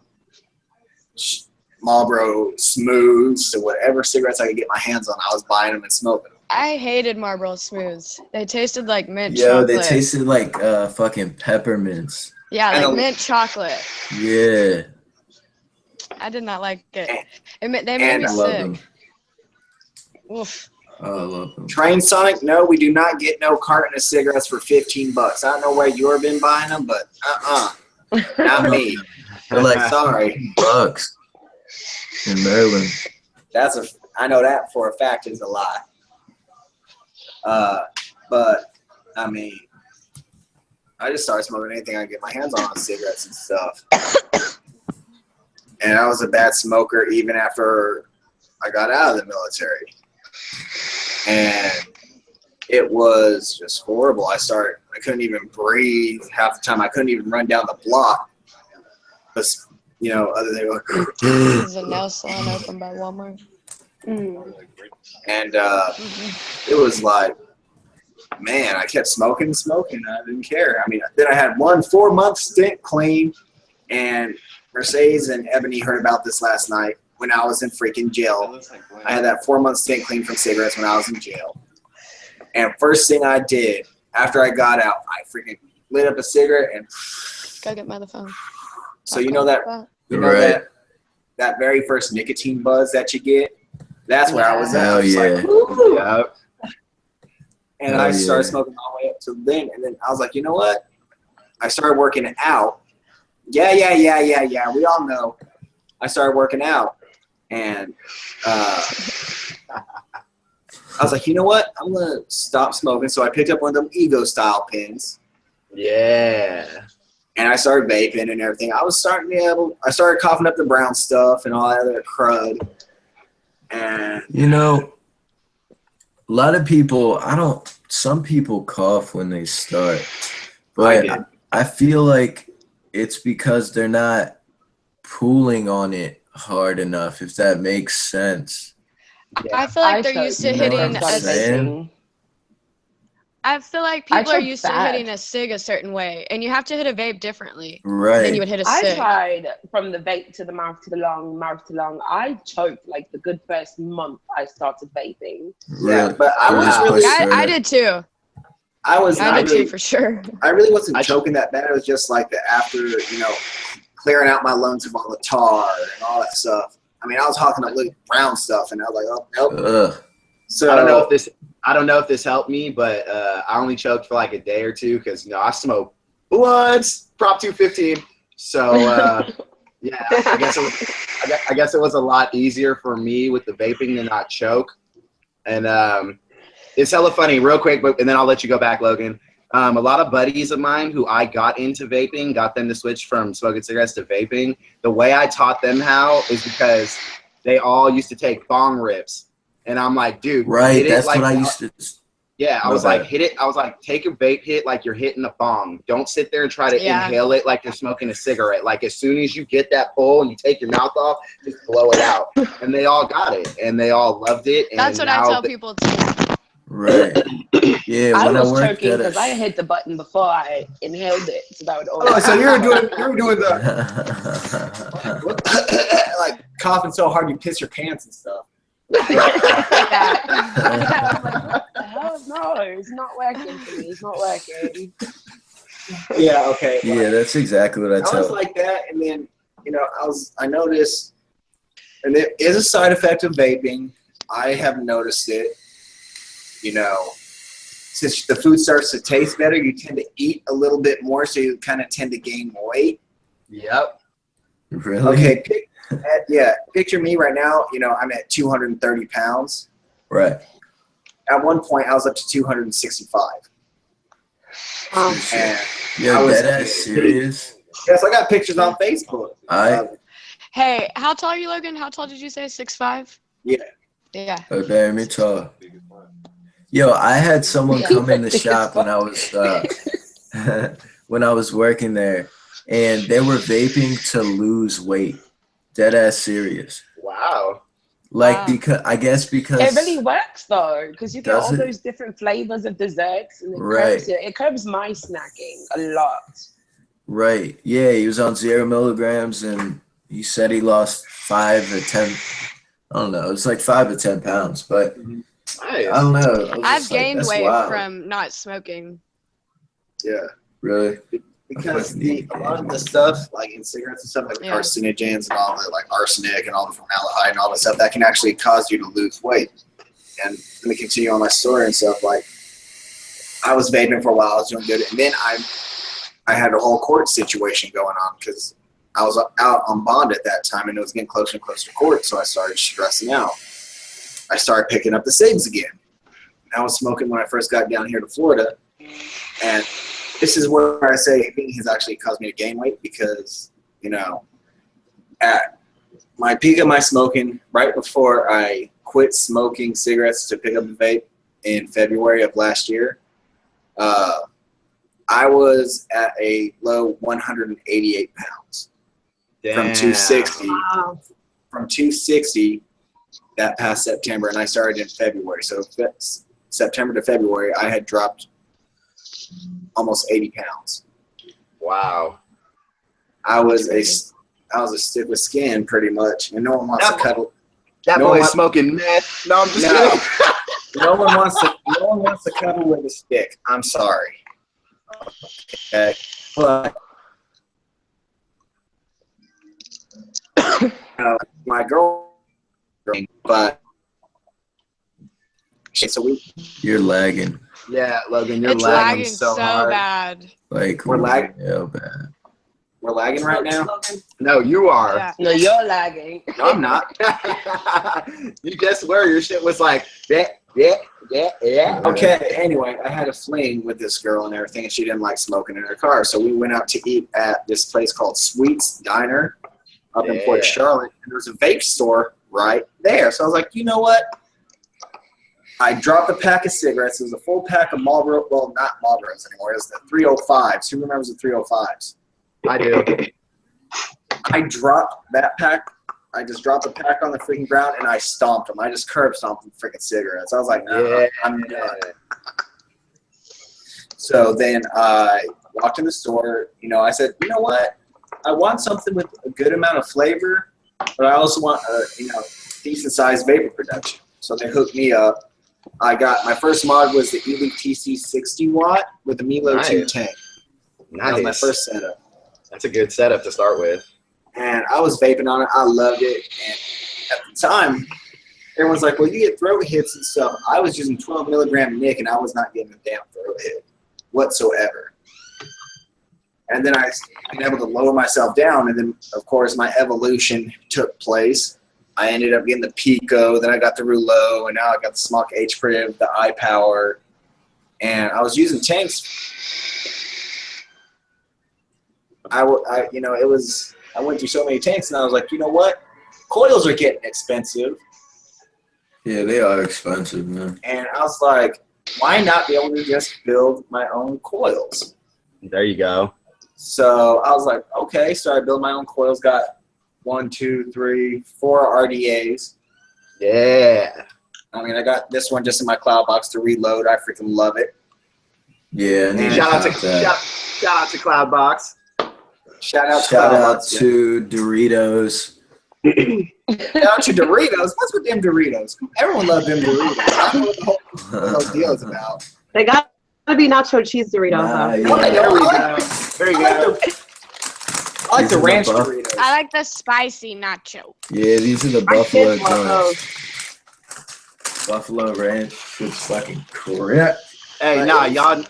Speaker 2: Marlboro Smooths to whatever cigarettes I could get my hands on. I was buying them and smoking them.
Speaker 6: I hated Marlboro Smooths. They tasted like mint
Speaker 1: Yo,
Speaker 6: chocolate.
Speaker 1: they tasted like fucking peppermints.
Speaker 6: Yeah,
Speaker 2: And
Speaker 6: like mint chocolate.
Speaker 1: Yeah.
Speaker 6: I did not like it. They made me
Speaker 1: I love
Speaker 6: sick.
Speaker 1: them.
Speaker 6: Oof.
Speaker 1: Oh, I love them.
Speaker 2: Train Sonic, no, we do not get no carton of cigarettes for $15. I don't know where you've been buying them, but not me.
Speaker 1: They're like
Speaker 2: Sorry.
Speaker 1: bucks in Maryland.
Speaker 2: I know that for a fact is a lie. But I mean, I just started smoking anything I could get my hands on cigarettes and stuff. And I was a bad smoker even after I got out of the military. And it was just horrible. I couldn't even breathe half the time. I couldn't even run down the block. But, you know, other than going,
Speaker 6: There's a nail salon open by Walmart.
Speaker 2: and it was like, man, I kept smoking. I didn't care. I mean, then I had 1 4-month stint clean, and Mercedes and Ebony heard about this last night when I was in freaking jail. I had that 4-month stint clean from cigarettes when I was in jail. And first thing I did after I got out, I freaking lit up a cigarette and
Speaker 6: Go get my other phone.
Speaker 2: so you know that
Speaker 1: Right.
Speaker 2: that very first nicotine buzz that you get? That's where I was at. I
Speaker 1: Hell
Speaker 2: was
Speaker 1: yeah.
Speaker 2: like, "Woo."
Speaker 4: Yep.
Speaker 2: And
Speaker 1: Hell
Speaker 2: I started
Speaker 1: yeah.
Speaker 2: smoking all the way up to then. And then I was like, you know what? I started working out. Yeah. We all know. I started working out. And I was like, you know what? I'm going to stop smoking. So I picked up one of them Ego style pins.
Speaker 4: Yeah.
Speaker 2: And I started vaping and everything. I started coughing up the brown stuff and all that other crud. And
Speaker 1: You know, a lot of people, some people cough when they start, but I feel like it's because they're not pulling on it hard enough, if that makes sense.
Speaker 6: I feel like they're used to hitting
Speaker 1: saying?
Speaker 6: I feel like people are used to hitting a cig a certain way, and you have to hit a vape differently.
Speaker 1: Right.
Speaker 6: Then you would hit a
Speaker 7: I
Speaker 6: cig.
Speaker 7: tried from the vape to the mouth to the lung, mouth to lung. I choked like the good first month I started vaping.
Speaker 2: yeah, but I was really,
Speaker 6: I did too. I did too for sure.
Speaker 2: I really wasn't choking that bad. It was just like the after, clearing out my lungs of all the tar and all that stuff. I mean, I was hawking up little brown stuff, and I was like, oh, nope.
Speaker 1: Ugh.
Speaker 2: So
Speaker 4: I don't know if this helped me, but I only choked for like a day or two because I smoked blunts, Prop 215. So yeah, I guess it was a lot easier for me with the vaping to not choke. And it's hella funny, real quick, and then I'll let you go back, Logan. A lot of buddies of mine who I got into vaping, got them to switch from smoking cigarettes to vaping. The way I taught them how is because they all used to take bong rips. And I'm like, dude,
Speaker 1: Right, that's what I used to.
Speaker 4: Yeah, I was like, hit it. I was like, take a vape hit like you're hitting a bong. Don't sit there and try to inhale it like you're smoking a cigarette. Like as soon as you get that pull and you take your mouth off, just blow it out. And they all got it, and they all loved it. And
Speaker 6: That's what I tell people too.
Speaker 1: Right. Yeah,
Speaker 7: I
Speaker 1: when I
Speaker 7: was
Speaker 1: worked
Speaker 7: choking
Speaker 1: at
Speaker 7: because I
Speaker 1: a
Speaker 7: hit the button before I inhaled it. So that would
Speaker 2: Oh, so you were doing the
Speaker 1: yeah,
Speaker 2: like coughing so hard you piss your pants and stuff.
Speaker 6: Yeah.
Speaker 7: I was like, what the hell? No, it's not working for me. It's not working.
Speaker 2: Yeah, okay.
Speaker 1: that's exactly what I
Speaker 2: I was
Speaker 1: tell.
Speaker 2: like that, and then I noticed, and it is a side effect of vaping. I have noticed it. Since the food starts to taste better, you tend to eat a little bit more, so you kind of tend to gain weight.
Speaker 4: Yep.
Speaker 1: Really?
Speaker 2: Okay, picture me right now. I'm at 230 pounds.
Speaker 1: Right.
Speaker 2: At one point, I was up to 265. And
Speaker 1: Yo,
Speaker 2: I was
Speaker 1: dead ass serious?
Speaker 2: Yes, I got pictures on Facebook.
Speaker 6: Hey, how tall are you, Logan? How tall did you say? 6'5"?
Speaker 2: Yeah.
Speaker 6: Yeah.
Speaker 1: Okay, me too. Yo, I had someone come in the shop when I was when I was working there, and they were vaping to lose weight. Dead ass serious.
Speaker 4: Wow.
Speaker 1: Like
Speaker 6: Wow.
Speaker 1: because I guess because
Speaker 7: It really works though, because you get
Speaker 1: Does
Speaker 7: all
Speaker 1: it?
Speaker 7: those different flavors of desserts, and it
Speaker 1: Right.
Speaker 7: curbs it. It curbs my snacking a lot.
Speaker 1: Right. Yeah, he was on 0 milligrams and he said he lost 5 or 10. I don't know. It's like 5 to 10 pounds, but
Speaker 4: Nice.
Speaker 1: I don't know. I was
Speaker 6: I've
Speaker 1: just like,
Speaker 6: gained
Speaker 1: that's
Speaker 6: weight
Speaker 1: wild.
Speaker 6: from not smoking.
Speaker 2: Yeah.
Speaker 1: Really?
Speaker 2: Because
Speaker 1: fucking
Speaker 2: a lot of the stuff, like in cigarettes and stuff, like the
Speaker 6: Yeah.
Speaker 2: carcinogens and all the like arsenic and all the formaldehyde and all that stuff, that can actually cause you to lose weight. And let me continue on my story and stuff. Like, I was vaping for a while, I was doing good, and then I had a whole court situation going on because I was out on bond at that time, and it was getting closer and closer to court, so I started stressing out. I started picking up the cigs again. I was smoking when I first got down here to Florida, and this is where I say vaping has actually caused me to gain weight because, at my peak of my smoking, right before I quit smoking cigarettes to pick up a vape in February of last year, I was at a low 188 pounds from 260.
Speaker 3: Wow.
Speaker 2: From 260 that past September, and I started in February. So September to February, I had dropped almost 80 pounds.
Speaker 4: Wow.
Speaker 2: I was a stick with skin pretty much, and no one wants to cuddle.
Speaker 4: That
Speaker 2: No
Speaker 4: boy's
Speaker 2: one-
Speaker 4: smoking meth. No, I'm just
Speaker 2: No.
Speaker 4: kidding.
Speaker 2: No one wants to cuddle with a stick. I'm sorry. Okay, but my girl, but so
Speaker 1: You're lagging.
Speaker 4: Yeah, Logan, you're
Speaker 6: It's
Speaker 4: lagging
Speaker 6: lagging
Speaker 4: so
Speaker 6: so
Speaker 4: hard.
Speaker 6: bad.
Speaker 1: Like
Speaker 2: We're lagging.
Speaker 1: real bad.
Speaker 2: We're lagging right now.
Speaker 4: No, you are.
Speaker 6: Yeah.
Speaker 7: No, you're lagging.
Speaker 2: No, I'm not.
Speaker 4: You just were. Your shit was like, yeah.
Speaker 2: Okay, anyway, I had a fling with this girl and everything, and she didn't like smoking in her car. So we went out to eat at this place called Sweet's Diner up in Port
Speaker 4: Yeah.
Speaker 2: Charlotte, and there was a vape store right there. So I was like, you know what? I dropped a pack of cigarettes. It was a full pack of Marlboro. Well, not Marlboros anymore. It was the 305s. Who remembers the 305s?
Speaker 4: I do.
Speaker 2: I dropped that pack. I just dropped the pack on the freaking ground, and I stomped them. I just curb stomped them freaking cigarettes. I was like,
Speaker 4: Yeah.
Speaker 2: I'm done. So then I walked in the store. I said, you know what? I want something with a good amount of flavor, but I also want decent sized vapor production. So they hooked me up. I got my first mod was the Elite TC 60 watt with the Milo 2 tank. That was my
Speaker 4: Nice.
Speaker 2: first setup.
Speaker 4: That's a good setup to start with.
Speaker 2: And I was vaping on it. I loved it. And at the time, everyone's like, well, you get throat hits and stuff. I was using 12 milligram Nick, and I was not getting a damn throat hit whatsoever. And then I been able to lower myself down. And then, of course, my evolution took place. I ended up getting the Pico. Then I got the Rouleau. And now I got the Smock H-Priv, the iPower. And I was using tanks. I went through so many tanks, and I was like, you know what? Coils are getting expensive.
Speaker 1: Yeah, they are expensive, man.
Speaker 2: And I was like, why not be able to just build my own coils?
Speaker 4: There you go.
Speaker 2: So I was like, okay. So I built my own coils, got 1, 2, 3, 4 RDAs.
Speaker 4: Yeah.
Speaker 2: I mean, I got this one just in my cloud box to reload. I freaking love it.
Speaker 1: Yeah, I need to
Speaker 4: Shout out to
Speaker 1: cop that.
Speaker 4: shout out to Cloudbox.
Speaker 2: Shout out to
Speaker 1: Shout out
Speaker 2: Cloudbox,
Speaker 1: to Doritos.
Speaker 2: Shout out to Doritos. What's with them Doritos? Everyone loves them Doritos. I don't know what the whole those deals about.
Speaker 3: They got to be nacho cheese Doritos,
Speaker 1: Nah,
Speaker 3: though.
Speaker 1: yeah.
Speaker 4: There we go. There you go.
Speaker 2: I like the
Speaker 1: These are
Speaker 2: ranch
Speaker 1: the buff-
Speaker 2: Doritos.
Speaker 6: I like the spicy nacho.
Speaker 1: Yeah, these are the
Speaker 3: My
Speaker 1: Buffalo
Speaker 3: kids love
Speaker 1: joints.
Speaker 3: those.
Speaker 1: Buffalo Ranch. It's fucking correct.
Speaker 4: Hey, nah, y'all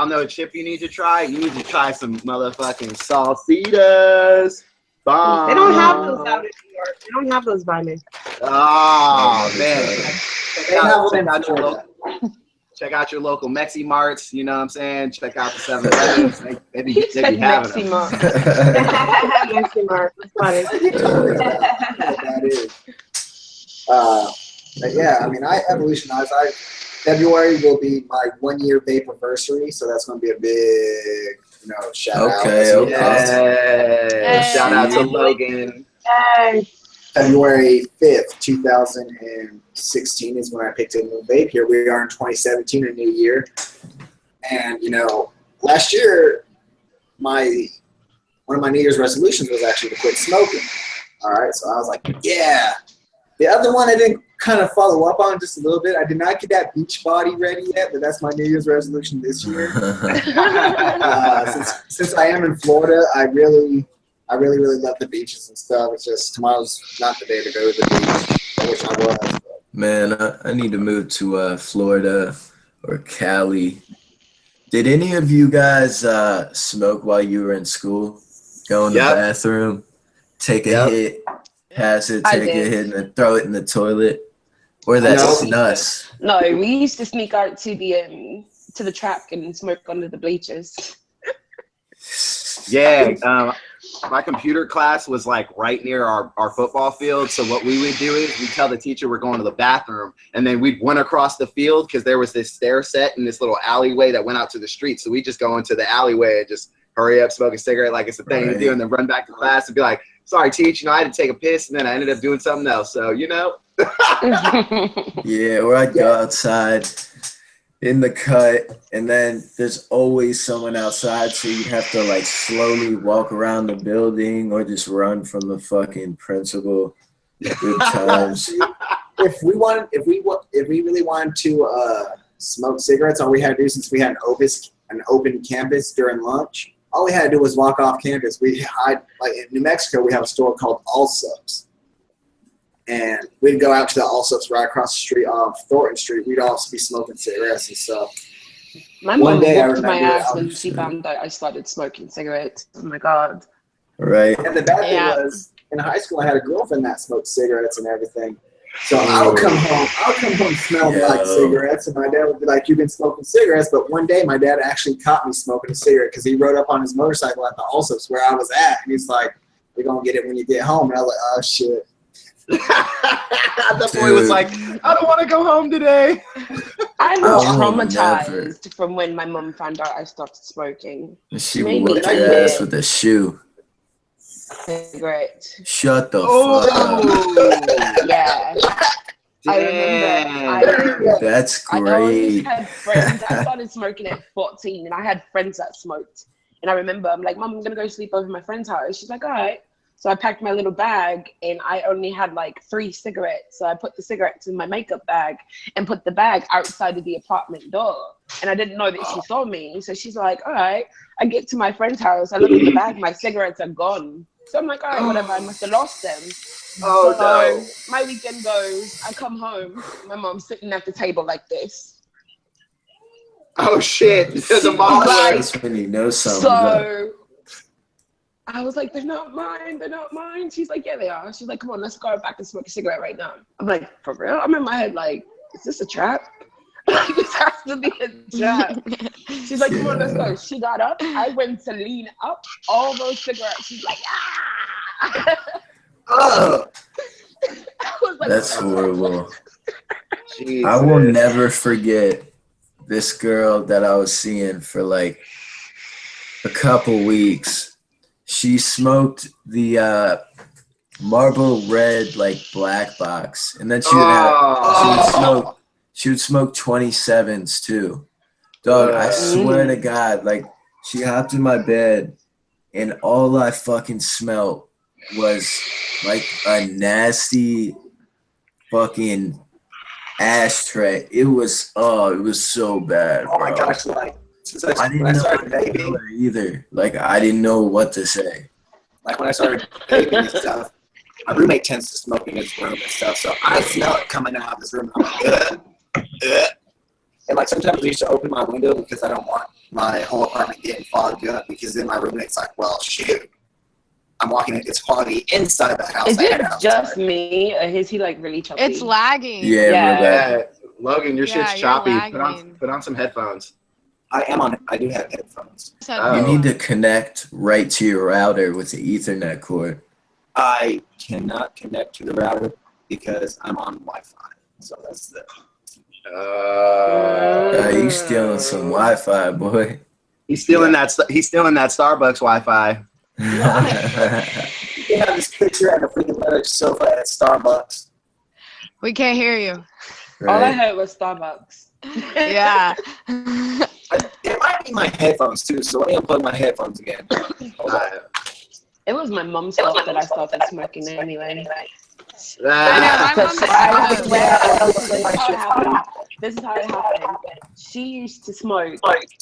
Speaker 4: know a chip you need to try? You need to try some motherfucking salsitas. Bomb.
Speaker 3: They don't have those out in New York. They don't have those by me.
Speaker 4: Oh, man.
Speaker 2: They have them in Florida.
Speaker 4: Check out your local Mexi Marts, you know what I'm saying? Check out the 7-Elevens. They be
Speaker 7: He said
Speaker 4: having them.
Speaker 7: Mexi Mart.
Speaker 3: Mexi Mart. It's funny.
Speaker 2: That is. But yeah, I mean, I evolutionized. February will be my 1-year vape-anniversary, so that's going to be a big, shout out.
Speaker 1: Okay.
Speaker 4: Yeah. Shout out to Logan.
Speaker 3: Hey.
Speaker 2: February 5th, 2016 is when I picked a new vape. Here we are in 2017, a new year. And, last year, one of my New Year's resolutions was actually to quit smoking. All right, so I was like, yeah. The other one I didn't kind of follow up on just a little bit. I did not get that beach body ready yet, but that's my New Year's resolution this year. Since I am in Florida, I really love the beaches and stuff. It's just tomorrow's not the day to go to the beach. I wish I was. But.
Speaker 1: Man, I need to move to Florida or Cali. Did any of you guys smoke while you were in school? Go in the bathroom, take a hit, pass it, take a hit, and then throw it in the toilet? Or that's nuts.
Speaker 7: No, we used to sneak out to the track and smoke under the bleachers.
Speaker 4: Yeah, my computer class was like right near our football field. So what we would do is we'd tell the teacher we're going to the bathroom, and then we'd run across the field because there was this stair set in this little alleyway that went out to the street. So we just go into the alleyway and just hurry up, smoke a cigarette like it's a thing to do, and then run back to class and be like, sorry, teach, I had to take a piss, and then I ended up doing something else. So,
Speaker 1: Yeah, or I'd go outside in the cut, and then there's always someone outside, so you'd have to like slowly walk around the building or just run from the fucking principal. Good times.
Speaker 2: If we really wanted to smoke cigarettes, all we had to do, since we had an open campus during lunch, all we had to do was walk off campus. We hide, like in New Mexico, we have a store called Allsup's. And we'd go out to the Allsup's right across the street off Thornton Street. We'd all be smoking cigarettes and stuff.
Speaker 7: My mom
Speaker 2: day I
Speaker 7: whooped my
Speaker 2: remember
Speaker 7: ass when she found out I started smoking cigarettes. Oh my God.
Speaker 1: Right.
Speaker 2: And the bad thing was, in high school, I had a girlfriend that smoked cigarettes and everything. So I would come home smelling like cigarettes, and my dad would be like, "You've been smoking cigarettes." But one day, my dad actually caught me smoking a cigarette because he rode up on his motorcycle at the Allsup's where I was at, and he's like, "You're gonna get it when you get home." And I was like, "Oh shit."
Speaker 4: The boy was like, I don't want to go home today.
Speaker 7: I was traumatized from when my mom found out I started smoking.
Speaker 1: She whooped your ass with a shoe.
Speaker 7: Cigarette.
Speaker 1: Shut the fuck up.
Speaker 7: Yeah. I remember.
Speaker 1: That's
Speaker 7: I always
Speaker 1: great.
Speaker 7: had friends. I started smoking at 14, and I had friends that smoked. And I remember, I'm like, Mom, I'm going to go sleep over at my friend's house. She's like, all right. So I packed my little bag, and I only had like 3 cigarettes. So I put the cigarettes in my makeup bag and put the bag outside of the apartment door. And I didn't know that she saw me. So she's like, all right. I get to my friend's house. I look in the bag. My cigarettes are gone. So I'm like, all right, whatever. I must have lost them.
Speaker 4: Oh,
Speaker 7: so
Speaker 4: no.
Speaker 7: My weekend goes. I come home. My mom's sitting at the table like this.
Speaker 4: Oh, shit. There's a mom.
Speaker 1: That's when you know something.
Speaker 7: So I was like, they're not mine. They're not mine. She's like, yeah, they are. She's like, come on, let's go back and smoke a cigarette right now. I'm like, for real? I'm in my head like, is this a trap? This has to be a trap. She's like, come on, let's go. She got up. I went to lean up all those cigarettes. She's like, ah.
Speaker 4: Oh,
Speaker 7: I was like,
Speaker 1: That's horrible.
Speaker 4: Jesus.
Speaker 1: I will never forget this girl that I was seeing for like a couple weeks. She smoked the Marlboro Red, like black box, and then she would smoke 27s too. Dog, I swear to God, like she hopped in my bed, and all I fucking smelled was like a nasty fucking ashtray. It was so bad, bro.
Speaker 2: Oh my gosh, like
Speaker 1: I didn't know how to tell her either. Like I didn't know what to say.
Speaker 2: Like when I started vaping and stuff, my roommate tends to smoke in his room and stuff, so I smell it coming out of his room. I'm like, ugh, ugh. And like sometimes I used to open my window because I don't want my whole apartment getting fogged up, because then my roommate's like, well, shoot, I'm walking in, it's foggy inside the house.
Speaker 7: Is it just me, or is he like really choppy?
Speaker 6: It's lagging.
Speaker 1: Yeah.
Speaker 4: Logan, your shit's choppy.
Speaker 6: Lagging.
Speaker 4: Put on some headphones.
Speaker 2: I do have headphones.
Speaker 1: You need to connect right to your router with the Ethernet cord.
Speaker 2: I cannot connect to the router because I'm on Wi-Fi. So that's the.
Speaker 1: You stealing some Wi-Fi, boy.
Speaker 4: He's stealing that Starbucks Wi-Fi.
Speaker 2: You have this picture and a freaking leather sofa at Starbucks.
Speaker 6: We can't hear you.
Speaker 1: Right.
Speaker 7: All I heard was Starbucks.
Speaker 6: Yeah.
Speaker 2: It might be my headphones too, so let me unplug my headphones again.
Speaker 7: It was my mom's fault that I started smoking anyway. This is how it happened. She used to smoke,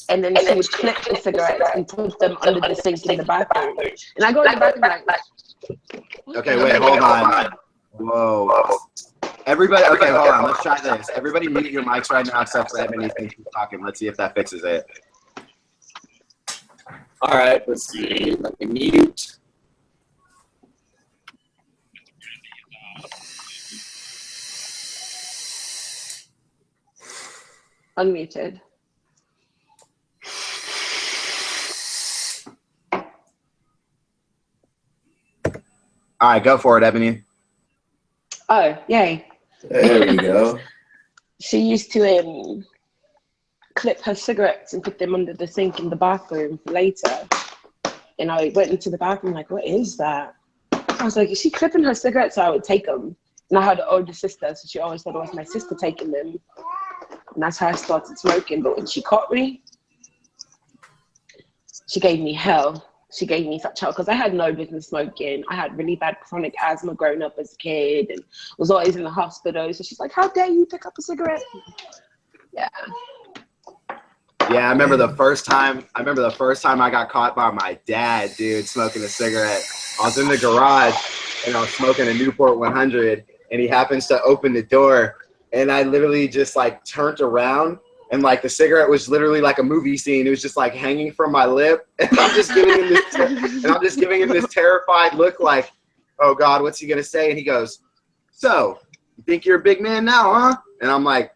Speaker 7: and then she would clip the cigarettes and put them under the sink in the bathroom. And I go in the bathroom like,
Speaker 4: okay, wait, hold on. Whoa. Everybody, okay, hold on. Let's try this. Everybody mute your mics right now except for Ebony. Thank you for talking. Let's see if that fixes it.
Speaker 2: All right, let's see. Let me mute.
Speaker 7: unmuted.
Speaker 4: All right, go for it, Ebony.
Speaker 7: Oh, yay.
Speaker 1: There we go.
Speaker 7: She used to clip her cigarettes and put them under the sink in the bathroom later. And I went into the bathroom like, what is that? I was like, is she clipping her cigarettes? So I would take them. And I had an older sister, so she always thought it was my sister taking them. And that's how I started smoking. But when she caught me, she gave me hell. She gave me such hell because I had no business smoking. I had really bad chronic asthma growing up as a kid and was always in the hospital. So she's like, how dare you pick up a cigarette? Yeah.
Speaker 4: Yeah, I remember the first time I got caught by my dad, dude, smoking a cigarette. I was in the garage and I was smoking a Newport 100 and he happens to open the door and I literally just like turned around and like the cigarette was literally like a movie scene. It was just like hanging from my lip and I'm just giving him this terrified look like, oh God, what's he gonna say? And he goes, so you think you're a big man now, huh? And I'm like,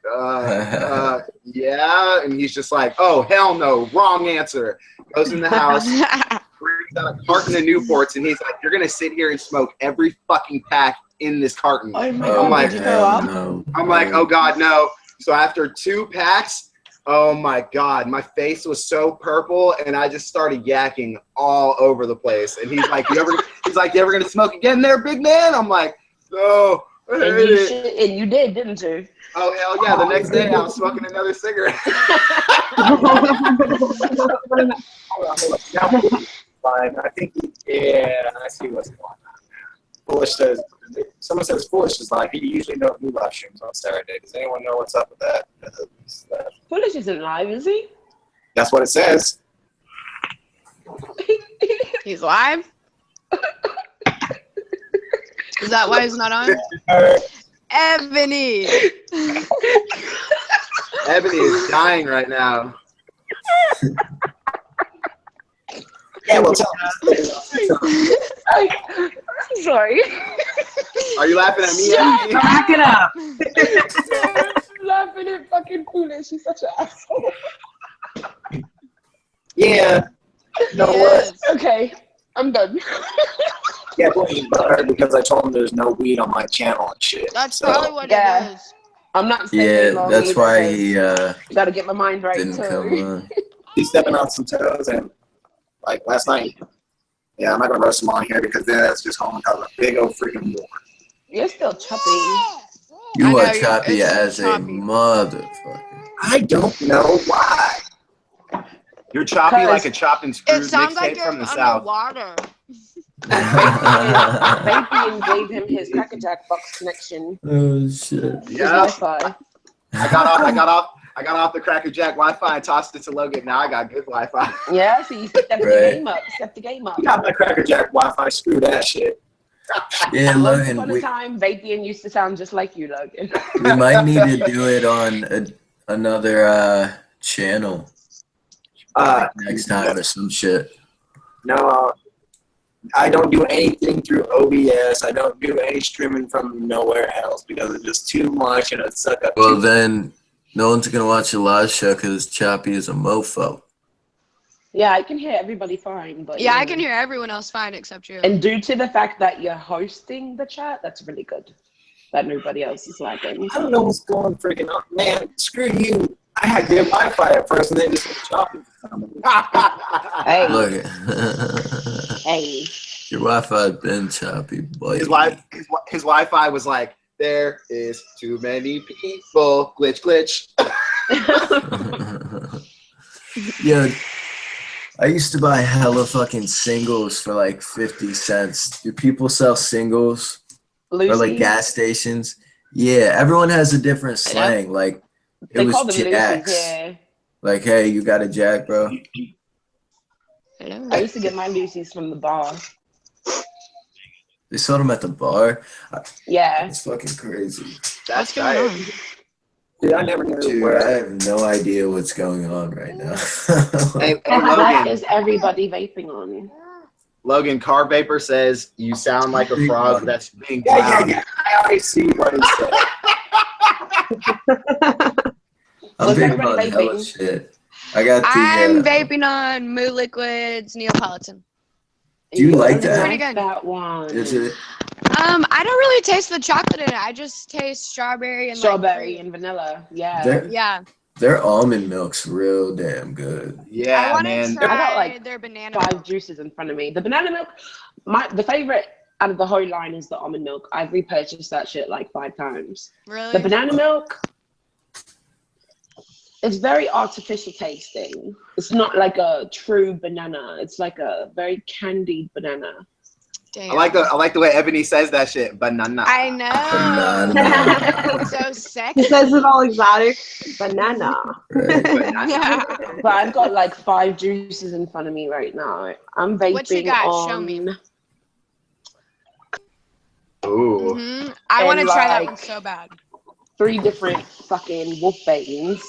Speaker 4: yeah. And he's just like, oh, hell no, wrong answer. Goes in the house, brings out a carton of Newports, and he's like, you're going to sit here and smoke every fucking pack in this carton.
Speaker 7: Oh my
Speaker 4: I'm
Speaker 7: God,
Speaker 4: like,
Speaker 7: did you go up?
Speaker 1: No.
Speaker 4: I'm like, oh God, no. So after 2 packs, oh my God, my face was so purple, and I just started yakking all over the place. And he's like, you ever going to smoke again there, big man? I'm like, no.
Speaker 7: And you did, didn't you?
Speaker 4: Oh, hell yeah. The next day, I was smoking another cigarette.
Speaker 2: Fine. I think, yeah, I see what's going on. Foolish says, someone says Foolish is like, he usually don't do live streams on Saturday. Does anyone know what's up with that?
Speaker 7: Foolish isn't live, is he?
Speaker 2: That's what it says.
Speaker 6: He's live? Is that why he's not on? Ebony!
Speaker 4: Ebony is dying right now.
Speaker 2: Yeah, well, tell
Speaker 7: I'm sorry.
Speaker 4: Are you laughing at me, Ebony?
Speaker 8: Back it up.
Speaker 7: I'm laughing at fucking Foolish. He's such an asshole.
Speaker 2: Yeah. No,
Speaker 6: Yes.
Speaker 7: Okay, I'm done.
Speaker 2: yeah, well, he's butthurt because I told him there's no weed on my channel and shit.
Speaker 6: That's
Speaker 2: so,
Speaker 6: probably what
Speaker 7: Yeah.
Speaker 6: it is.
Speaker 7: I'm not staying
Speaker 1: Yeah,
Speaker 7: long
Speaker 1: that's
Speaker 7: either,
Speaker 1: why
Speaker 7: 'cause
Speaker 1: he
Speaker 7: gotta get my mind right
Speaker 1: didn't
Speaker 7: too.
Speaker 1: come on.
Speaker 2: he's stepping on some toes, and like last night, Yeah, I'm not gonna roast them on here because then that's just home cause a big old freaking war.
Speaker 7: You're still choppy.
Speaker 1: You
Speaker 6: I
Speaker 1: are
Speaker 6: know,
Speaker 1: choppy
Speaker 6: it's
Speaker 1: as a
Speaker 6: choppy.
Speaker 1: motherfucker.
Speaker 2: I don't know why.
Speaker 4: You're choppy
Speaker 7: Cause
Speaker 4: like a chopped and screwed
Speaker 6: It sounds like
Speaker 4: mixtape
Speaker 6: you're
Speaker 4: from the south.
Speaker 6: underwater.
Speaker 7: Vaping gave him his Cracker Jack box connection.
Speaker 1: Oh shit.
Speaker 7: His
Speaker 4: Yeah.
Speaker 7: Wi-Fi.
Speaker 4: I got off the Cracker Jack Wi-Fi and tossed it to Logan. Now I got good Wi-Fi.
Speaker 7: Yeah, so you stepped the
Speaker 1: Right.
Speaker 7: game up. Step the game up.
Speaker 2: I got my Cracker Jack Wi-Fi. Screw that shit.
Speaker 1: Yeah,
Speaker 7: Once
Speaker 1: Logan,
Speaker 7: upon a time, Vaping used to sound just like you, Logan.
Speaker 1: we might need to do it on another channel next time or some shit.
Speaker 2: No, I don't do anything through OBS. I don't do any streaming from nowhere else because it's just too much and it suck up.
Speaker 1: Well, then no one's gonna watch a live show because Choppy is a mofo.
Speaker 7: Yeah, I can hear everybody fine, but
Speaker 6: Yeah, I
Speaker 7: you
Speaker 6: can
Speaker 7: know.
Speaker 6: hear everyone else fine except you.
Speaker 7: And due to the fact that you're hosting the chat, that's really good. That nobody else is lagging.
Speaker 2: I don't know what's going freaking on. Man, screw you. I had good Wi-Fi at first and then just went chopping.
Speaker 7: Hey,
Speaker 1: Look,
Speaker 7: hey.
Speaker 1: your Wi-Fi been choppy, boy.
Speaker 4: His Wi-Fi was like, there is too many people. Glitch, glitch.
Speaker 1: Yeah, I used to buy hella fucking singles for like 50 cents. Do people sell singles or like
Speaker 7: Lucy's?
Speaker 1: gas stations? Yeah, everyone has a different slang. Like it
Speaker 7: They call
Speaker 1: was
Speaker 7: them
Speaker 1: jacks.
Speaker 7: Lucy's, yeah.
Speaker 1: Like, hey, you got a jack, bro?
Speaker 6: Hello.
Speaker 7: I used to get my Lucy's from the bar.
Speaker 1: They sold them at the bar.
Speaker 7: Yeah.
Speaker 1: It's fucking crazy.
Speaker 6: What's going on?
Speaker 2: Dude, I never knew
Speaker 1: Dude,
Speaker 2: where
Speaker 1: I have no idea what's going on right now.
Speaker 4: Hey,
Speaker 7: What
Speaker 4: Logan.
Speaker 7: is everybody vaping on?
Speaker 4: Logan, Car Vapor says you sound like a frog that's being
Speaker 2: Yeah.
Speaker 4: drowned.
Speaker 2: I already see what he said.
Speaker 1: I'm
Speaker 7: What's
Speaker 1: vaping
Speaker 7: everybody
Speaker 1: on hella
Speaker 7: vaping?
Speaker 1: shit. I got the.
Speaker 6: I'm vaping on Moo Liquids Neapolitan.
Speaker 1: Do you like
Speaker 7: really
Speaker 1: that?
Speaker 6: Pretty good.
Speaker 7: That one.
Speaker 1: Is it?
Speaker 6: I don't really taste the chocolate in it. I just taste strawberry and
Speaker 7: Strawberry
Speaker 6: like,
Speaker 7: and vanilla. Yeah.
Speaker 1: Their,
Speaker 6: yeah.
Speaker 1: their almond milk's real damn good.
Speaker 6: I
Speaker 4: Yeah,
Speaker 6: want to
Speaker 4: man.
Speaker 6: try
Speaker 7: I got, like,
Speaker 6: their banana
Speaker 7: 5
Speaker 6: milk.
Speaker 7: juices in front of me. The banana milk, the favorite out of the whole line is the almond milk. I've repurchased that shit like 5 times.
Speaker 6: Really?
Speaker 7: The banana milk, it's very artificial tasting. It's not like a true banana. It's like a very candied banana.
Speaker 6: Damn.
Speaker 4: I like the way Ebony says that shit. Banana.
Speaker 6: I know.
Speaker 1: Banana.
Speaker 6: It's so
Speaker 3: He
Speaker 6: sexy.
Speaker 3: says it all exotic. Banana.
Speaker 1: Right?
Speaker 6: Yeah.
Speaker 7: But I've got like 5 juices in front of me right now. I'm vaping
Speaker 6: What you got?
Speaker 7: on
Speaker 6: Show me.
Speaker 4: Ooh.
Speaker 6: Hmm. I want to
Speaker 7: And,
Speaker 6: try that
Speaker 7: like,
Speaker 6: one so bad.
Speaker 7: 3 different fucking wolf banes.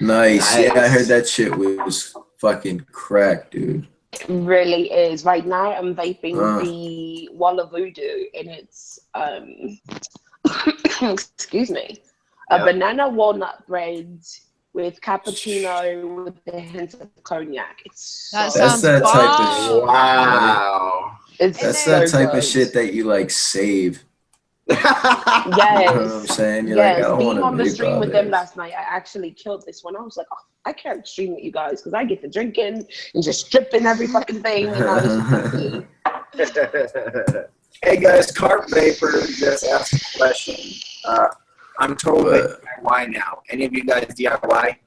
Speaker 1: Nice. Yeah, I heard that shit was fucking crack, dude.
Speaker 7: It really is. Right now I'm vaping
Speaker 1: Uh.
Speaker 7: the Walla Voodoo and it's excuse me. A
Speaker 4: Yeah.
Speaker 7: banana walnut bread with cappuccino with a hint of cognac. It's
Speaker 6: That
Speaker 7: so
Speaker 6: sounds
Speaker 1: that type of
Speaker 6: bomb.
Speaker 1: shit.
Speaker 4: Wow.
Speaker 7: It's
Speaker 6: And
Speaker 1: That's
Speaker 6: then-
Speaker 1: that
Speaker 7: so
Speaker 1: type
Speaker 7: good.
Speaker 1: of shit that you like save.
Speaker 7: Yes.
Speaker 1: You know what I'm saying? You're like, I don't
Speaker 7: being
Speaker 1: want to
Speaker 7: on the
Speaker 1: vape
Speaker 7: stream
Speaker 1: all
Speaker 7: with them
Speaker 1: this.
Speaker 7: last night, I actually killed this one. I was like, oh, I can't stream with you guys because I get to drinking and just stripping every fucking thing. And I was happy.
Speaker 2: Hey guys, Carp Vapor just asked a question. I'm totally
Speaker 1: What?
Speaker 2: DIY now. Any of you guys DIY?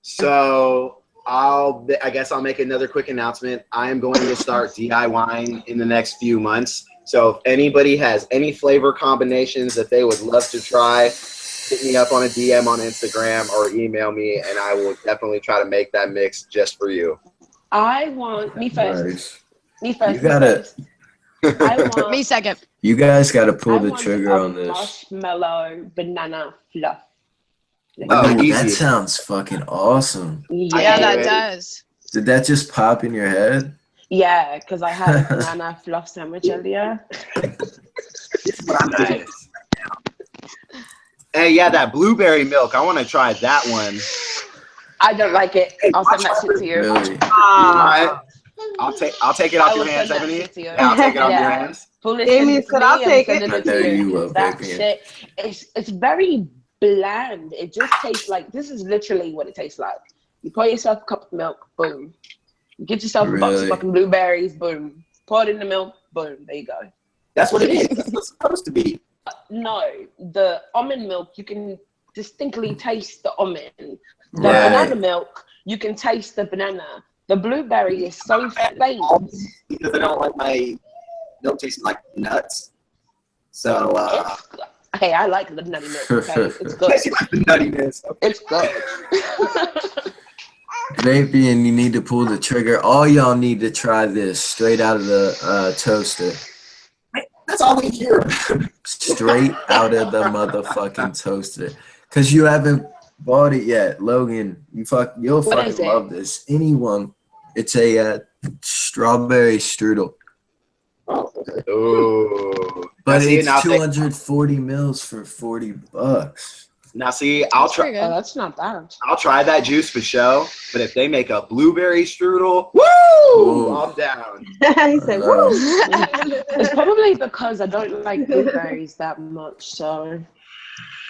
Speaker 4: So I guess I'll make another quick announcement. I am going to start DIYing in the next few months. So if anybody has any flavor combinations that they would love to try, hit me up on a DM on Instagram or email me, and I will definitely try to make that mix just for you.
Speaker 7: I want me first.
Speaker 1: Nice.
Speaker 7: Me first.
Speaker 1: You gotta-
Speaker 7: I want.
Speaker 6: Me second.
Speaker 1: You guys got to pull
Speaker 7: I
Speaker 1: the
Speaker 7: want
Speaker 1: trigger
Speaker 7: a
Speaker 1: on this.
Speaker 7: marshmallow banana fluff.
Speaker 4: Oh,
Speaker 1: Ooh,
Speaker 4: easy.
Speaker 1: that sounds fucking awesome.
Speaker 7: Yeah,
Speaker 6: Yeah,
Speaker 4: do
Speaker 6: that
Speaker 4: it.
Speaker 6: does.
Speaker 1: Did that just pop in your head?
Speaker 7: yeah, because I had a banana fluff sandwich earlier.
Speaker 4: Nice. Hey, yeah, that blueberry milk. I want to try that one.
Speaker 7: I don't like it. I'll send that shit to you.
Speaker 1: Really?
Speaker 4: All right. I'll take it
Speaker 7: I
Speaker 4: off
Speaker 7: will
Speaker 4: your hands,
Speaker 7: send that
Speaker 4: Ebony.
Speaker 7: shit to you.
Speaker 4: Yeah, I'll take it off your
Speaker 7: Yeah.
Speaker 4: hands.
Speaker 7: Foolish
Speaker 3: Amy
Speaker 7: send it to
Speaker 3: said,
Speaker 7: me,
Speaker 3: "I'll
Speaker 7: I'm
Speaker 3: take
Speaker 7: sending
Speaker 1: it."
Speaker 7: it to
Speaker 1: I know
Speaker 7: you.
Speaker 1: you will,
Speaker 7: That
Speaker 1: baby.
Speaker 7: shit, it's very bland. It just tastes like, this is literally what it tastes like. You pour yourself a cup of milk, boom. Get yourself a box of
Speaker 1: Really?
Speaker 7: fucking blueberries, boom. Pour it in the milk, boom. There you go.
Speaker 2: That's what it is. That's what it's supposed to be.
Speaker 7: No, the almond milk, you can distinctly taste the almond. The
Speaker 1: Right.
Speaker 7: banana milk, you can taste the banana. The blueberry is so faint.
Speaker 2: Because I don't like my milk tasting like nuts. So,
Speaker 7: Hey, I like the nutty milk. Okay, it's good.
Speaker 2: tasting like the nuttiness.
Speaker 7: It's good.
Speaker 1: Vaping, you need to pull the trigger. All y'all need to try this straight out of the toaster.
Speaker 2: That's all we hear about.
Speaker 1: Straight out of the motherfucking toaster. Because you haven't bought it yet. Logan, you'll
Speaker 7: What
Speaker 1: fucking
Speaker 7: is it?
Speaker 1: love this. Anyone. It's a strawberry strudel.
Speaker 2: Oh, okay.
Speaker 4: Ooh.
Speaker 1: But
Speaker 4: Now, see,
Speaker 1: it's
Speaker 4: now,
Speaker 1: 240 mils for $40.
Speaker 4: now see, I'll
Speaker 6: That's pretty
Speaker 4: try.
Speaker 7: Oh,
Speaker 6: good.
Speaker 7: that's not bad.
Speaker 4: I'll try that juice for show. But if they make a blueberry strudel,
Speaker 1: Ooh.
Speaker 4: woo! I'm down.
Speaker 3: He said,
Speaker 1: No.
Speaker 3: "Woo!"
Speaker 7: It's probably because I don't like blueberries that much, so.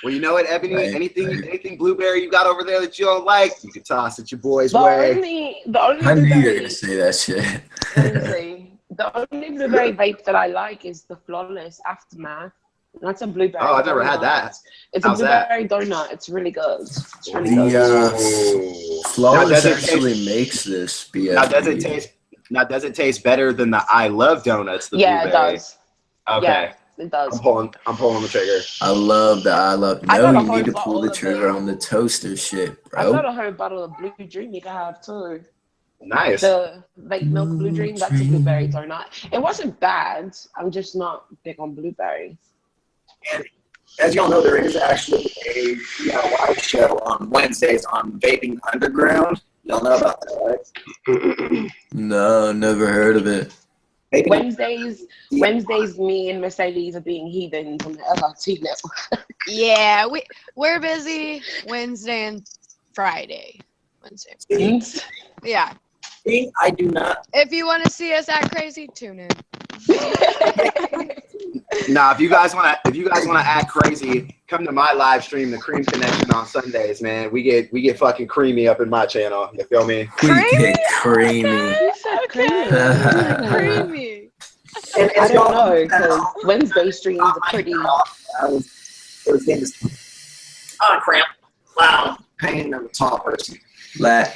Speaker 4: Well, you know what, Ebony?
Speaker 1: Right,
Speaker 4: Anything blueberry you got over there that you don't like, you can toss it your boy's
Speaker 7: The
Speaker 4: way.
Speaker 7: only
Speaker 1: I knew you were
Speaker 7: blueberry,
Speaker 1: going to say that shit.
Speaker 7: Lindsay, the only blueberry vape that I like is the Flawless Aftermath. That's a blueberry.
Speaker 4: Oh, I've never
Speaker 7: donut.
Speaker 4: had that.
Speaker 7: It's
Speaker 4: How's
Speaker 7: a
Speaker 4: that?
Speaker 7: blueberry donut. It's really good. It's really
Speaker 1: The
Speaker 7: good.
Speaker 4: Ooh.
Speaker 1: Flawless
Speaker 4: Now, does it
Speaker 1: actually
Speaker 4: taste-
Speaker 1: makes this BFB.
Speaker 4: Now, does it taste better than the I Love Donuts? The
Speaker 7: Yeah, it
Speaker 4: blueberry?
Speaker 7: does.
Speaker 4: Okay.
Speaker 7: Yeah, it does.
Speaker 4: I'm pulling the trigger.
Speaker 1: I love.
Speaker 7: I
Speaker 1: No,
Speaker 7: got a
Speaker 1: you
Speaker 7: whole
Speaker 1: need to pull the
Speaker 7: bottle of
Speaker 1: trigger
Speaker 7: it.
Speaker 1: on the toaster shit,
Speaker 7: I've got
Speaker 1: bro.
Speaker 7: a whole bottle of Blue Dream you can have too.
Speaker 4: Nice.
Speaker 7: The vape milk Blue
Speaker 1: Blue
Speaker 7: Dream, that's a blueberry
Speaker 1: Dream.
Speaker 7: donut. It wasn't bad. I'm just not big on blueberry.
Speaker 2: As y'all know, there is actually a DIY show on Wednesdays on Vaping Underground. Y'all know about that, right?
Speaker 1: No, never heard of it.
Speaker 2: Vaping
Speaker 7: Wednesdays, me and Mercedes are being heathens on the LRT network.
Speaker 6: Yeah, we're busy Wednesday and Friday. Wednesday. Yeah.
Speaker 2: I do not.
Speaker 6: If you want to see us act crazy, tune in.
Speaker 4: Now, if you guys wanna act crazy, come to my live stream, the Cream Connection on Sundays, man. We get fucking creamy up in my channel. You feel me?
Speaker 1: We get creamy.
Speaker 6: Creamy.
Speaker 2: And
Speaker 7: I
Speaker 2: as
Speaker 7: don't
Speaker 2: y'all
Speaker 7: know, because Wednesday streams are pretty.
Speaker 2: it was things. Oh, cramp. Wow. Pain of a tall person.
Speaker 1: Lag.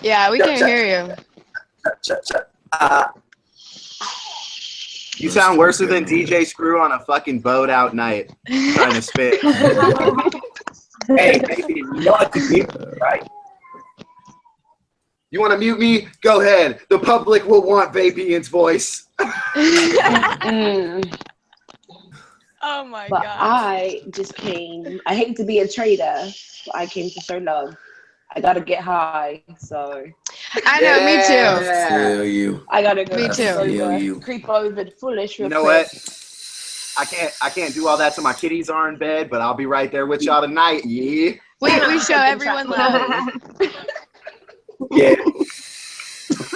Speaker 6: Yeah, we can't hear you.
Speaker 4: You sound worse than DJ Screw on a fucking boat out night trying to spit.
Speaker 2: Hey, baby, you know I can be right.
Speaker 4: You want to mute me? Go ahead. The public will want Vapian's voice.
Speaker 7: Mm.
Speaker 6: Oh my
Speaker 7: But
Speaker 6: god.
Speaker 7: I just came. I hate to be a traitor, but I came to show love. I gotta get high, so
Speaker 6: I know, me too.
Speaker 4: Yeah.
Speaker 1: Feel you.
Speaker 7: I gotta go
Speaker 6: Me too.
Speaker 7: creep over the foolish.
Speaker 4: You know what? I can't do all that till my kitties are in bed, but I'll be right there with y'all tonight. Yeah.
Speaker 6: We show everyone love.
Speaker 2: Yeah.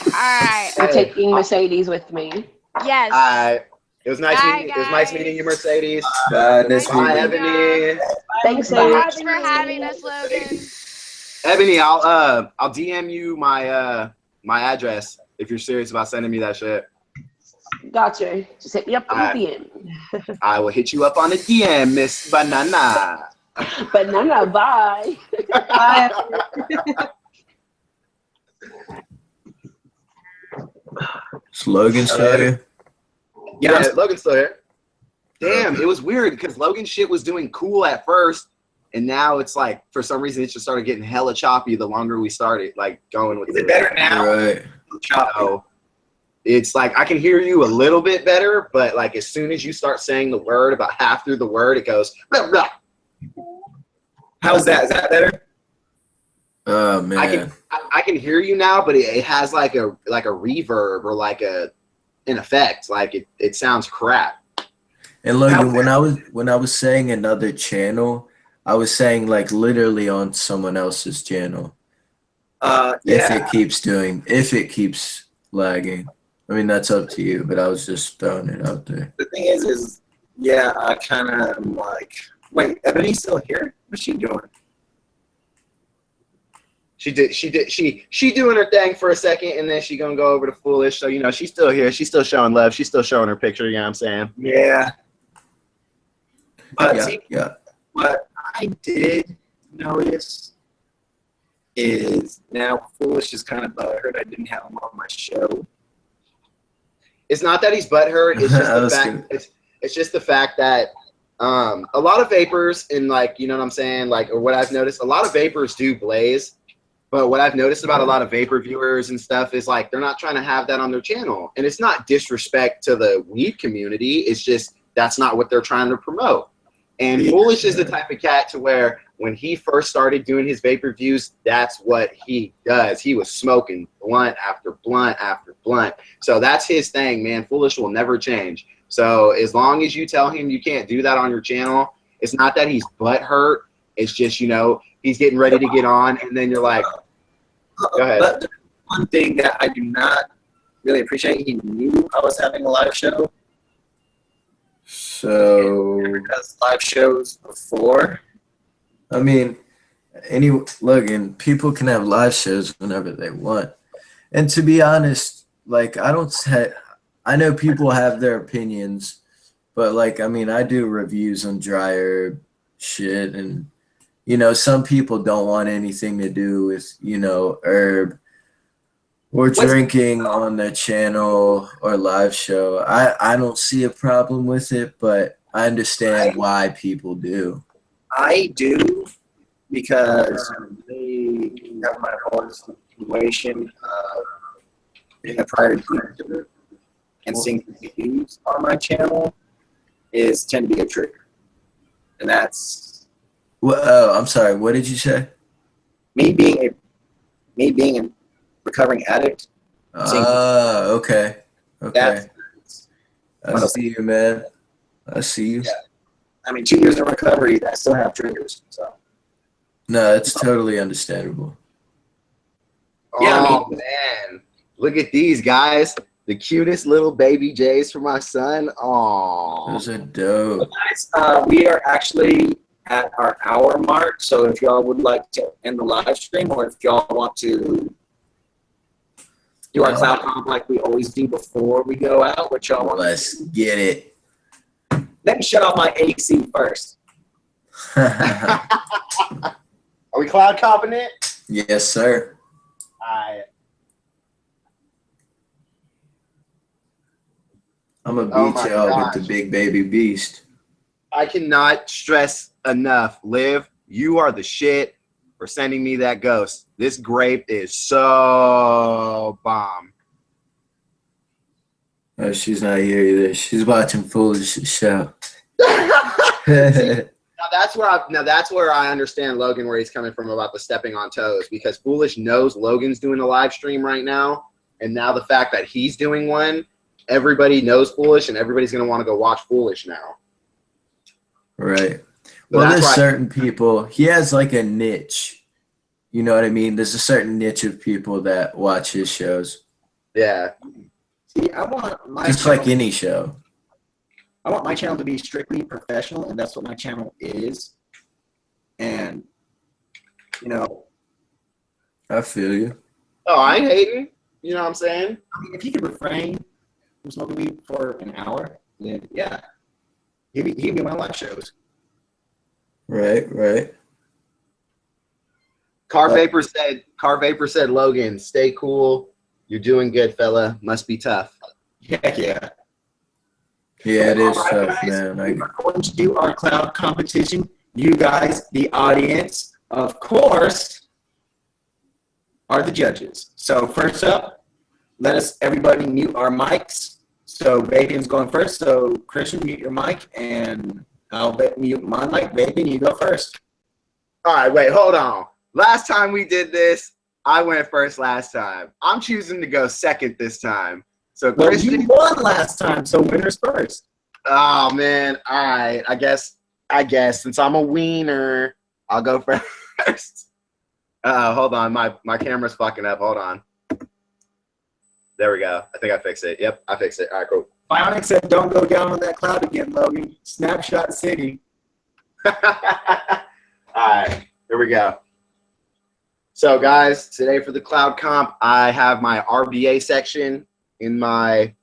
Speaker 6: Alright.
Speaker 7: I'm taking Mercedes with me.
Speaker 6: Yes.
Speaker 4: It was nice
Speaker 6: Bye,
Speaker 4: meeting you. It was nice meeting you, Mercedes.
Speaker 1: Bye,
Speaker 6: Nice
Speaker 4: Bye,
Speaker 6: meeting you.
Speaker 4: Ebony.
Speaker 7: Thanks
Speaker 6: Thanks for having us, Logan.
Speaker 4: Ebony, I'll DM you my my address if you're serious about sending me that shit.
Speaker 7: Gotcha. Just hit me up on
Speaker 4: Alright.
Speaker 7: the DM.
Speaker 4: I will hit you up on the DM, Miss Banana.
Speaker 7: Banana, bye.
Speaker 1: Slogan here.
Speaker 4: Yeah, Logan's still here. Damn, it was weird because Logan shit was doing cool at first, and now it's like for some reason it just started getting hella choppy the longer we started like going with
Speaker 2: Is it better now?
Speaker 1: Right.
Speaker 4: So it's like I can hear you a little bit better, but like as soon as you start saying the word, about half through the word, it goes blah, blah.
Speaker 2: How's that? Is that better?
Speaker 1: Oh man.
Speaker 4: I can hear you now, but it has like a reverb or like an effect. Like it sounds crap.
Speaker 1: And Logan, when I was saying another channel, I was saying like literally on someone else's channel. If
Speaker 2: Yeah.
Speaker 1: it keeps lagging. I mean, that's up to you, but I was just throwing it out there.
Speaker 2: The thing is yeah, I kind of am like, wait, Ebony's still here? What's she doing?
Speaker 4: She doing her thing for a second, and then she gonna go over to Foolish. So, you know, she's still here. She's still showing love. She's still showing her picture, you know what I'm saying?
Speaker 2: Yeah. But
Speaker 1: Yeah,
Speaker 2: see,
Speaker 1: yeah.
Speaker 2: what I did notice is now Foolish is kind of butthurt I didn't have him on my show.
Speaker 4: It's not that he's butthurt. It's just the fact. It's just the fact that a lot of vapors and, like, you know what I'm saying, like, or what I've noticed, a lot of vapors do blaze. But what I've noticed about a lot of vapor viewers and stuff is, like, they're not trying to have that on their channel. And it's not disrespect to the weed community. It's just that's not what they're trying to promote. And Foolish is the type of cat to where when he first started doing his vape reviews, that's what he does. He was smoking blunt after blunt after blunt. So that's his thing, man. Foolish will never change. So as long as you tell him you can't do that on your channel, it's not that he's butthurt. It's just, you know, he's getting ready to get on, and then you're like, go ahead.
Speaker 2: But one thing that I do not really appreciate, he knew I was having a live show.
Speaker 1: So,
Speaker 2: Because live shows before.
Speaker 1: I mean, Logan, people can have live shows whenever they want. And to be honest, like, I know people have their opinions, but, like, I mean, I do reviews on dry herb shit, and, you know, some people don't want anything to do with, you know, herb or drinking on their channel or live show. I don't see a problem with it, but I understand why people do.
Speaker 2: I do, because they have my whole situation being a prior user and seeing reviews on my channel tend to be a trigger. And that's
Speaker 1: Oh, I'm sorry. What did you say?
Speaker 2: me being a recovering addict.
Speaker 1: Okay. Okay. I
Speaker 2: That's-
Speaker 1: see you, man. I see you.
Speaker 2: Yeah. I mean, 2 years of recovery, I still have triggers. So
Speaker 1: No, it's totally understandable.
Speaker 2: Yeah,
Speaker 4: Oh, man. Look at these guys. The cutest little baby Jays for my son. Oh,
Speaker 1: Those are dope.
Speaker 2: guys, we are actually at our hour mark. So if y'all would like to end the live stream, or if y'all want to do our cloud comp like we always do before we go out, what y'all want?
Speaker 1: Let's get it.
Speaker 2: Let me shut off my AC first.
Speaker 4: are we cloud comping it?
Speaker 1: Yes, sir. I'm going to
Speaker 4: Oh
Speaker 1: beat
Speaker 4: my
Speaker 1: y'all
Speaker 4: gosh.
Speaker 1: with the big baby beast.
Speaker 4: I cannot stress enough, Liv, you are the shit for sending me that ghost. This grape is so bomb.
Speaker 1: Oh, she's not here either. She's watching Foolish show.
Speaker 4: Now that's where I understand Logan, where he's coming from about the stepping on toes, because Foolish knows Logan's doing a live stream right now, and now the fact that he's doing one, everybody knows Foolish, and everybody's gonna want to go watch Foolish now.
Speaker 1: Right.
Speaker 4: So
Speaker 1: Well,
Speaker 4: that's
Speaker 1: there's
Speaker 4: why-
Speaker 1: certain people. He has like a niche. You know what I mean? There's a certain niche of people that watch his shows.
Speaker 4: Yeah.
Speaker 2: See, I want my
Speaker 1: Just
Speaker 2: channel,
Speaker 1: like any show.
Speaker 2: I want my channel to be strictly professional, and that's what my channel is. And you know,
Speaker 1: I feel you.
Speaker 4: Oh, I ain't hating. You know what I'm saying?
Speaker 2: I mean, if he could refrain from smoking weed for an hour, then yeah, he'd be on my live shows.
Speaker 1: Right, right.
Speaker 4: Car Vapor said, Logan, stay cool. You're doing good, fella. Must be tough.
Speaker 2: Heck yeah.
Speaker 1: Yeah, it is
Speaker 2: All right,
Speaker 1: tough,
Speaker 2: guys,
Speaker 1: man.
Speaker 2: we're going to do our cloud competition. You guys, the audience, of course, are the judges. So first up, let us everybody mute our mics. So Bacon's going first. So Christian, mute your mic, and I'll mute my mic. Bacon, you go first.
Speaker 4: All right, wait, hold on. Last time we did this, I went first last time. I'm choosing to go second this time. So
Speaker 2: Well,
Speaker 4: Christian,
Speaker 2: you won last time, so winners first.
Speaker 4: oh man, all right. I guess since I'm a wiener, I'll go first. Hold on, my camera's fucking up. Hold on. There we go. I think I fixed it. Yep, I fixed it. All right, cool.
Speaker 2: Bionic said, "Don't go down on that cloud again, Logan." Snapshot City.
Speaker 4: All right, here we go. So guys, today for the cloud comp, I have my RBA section in my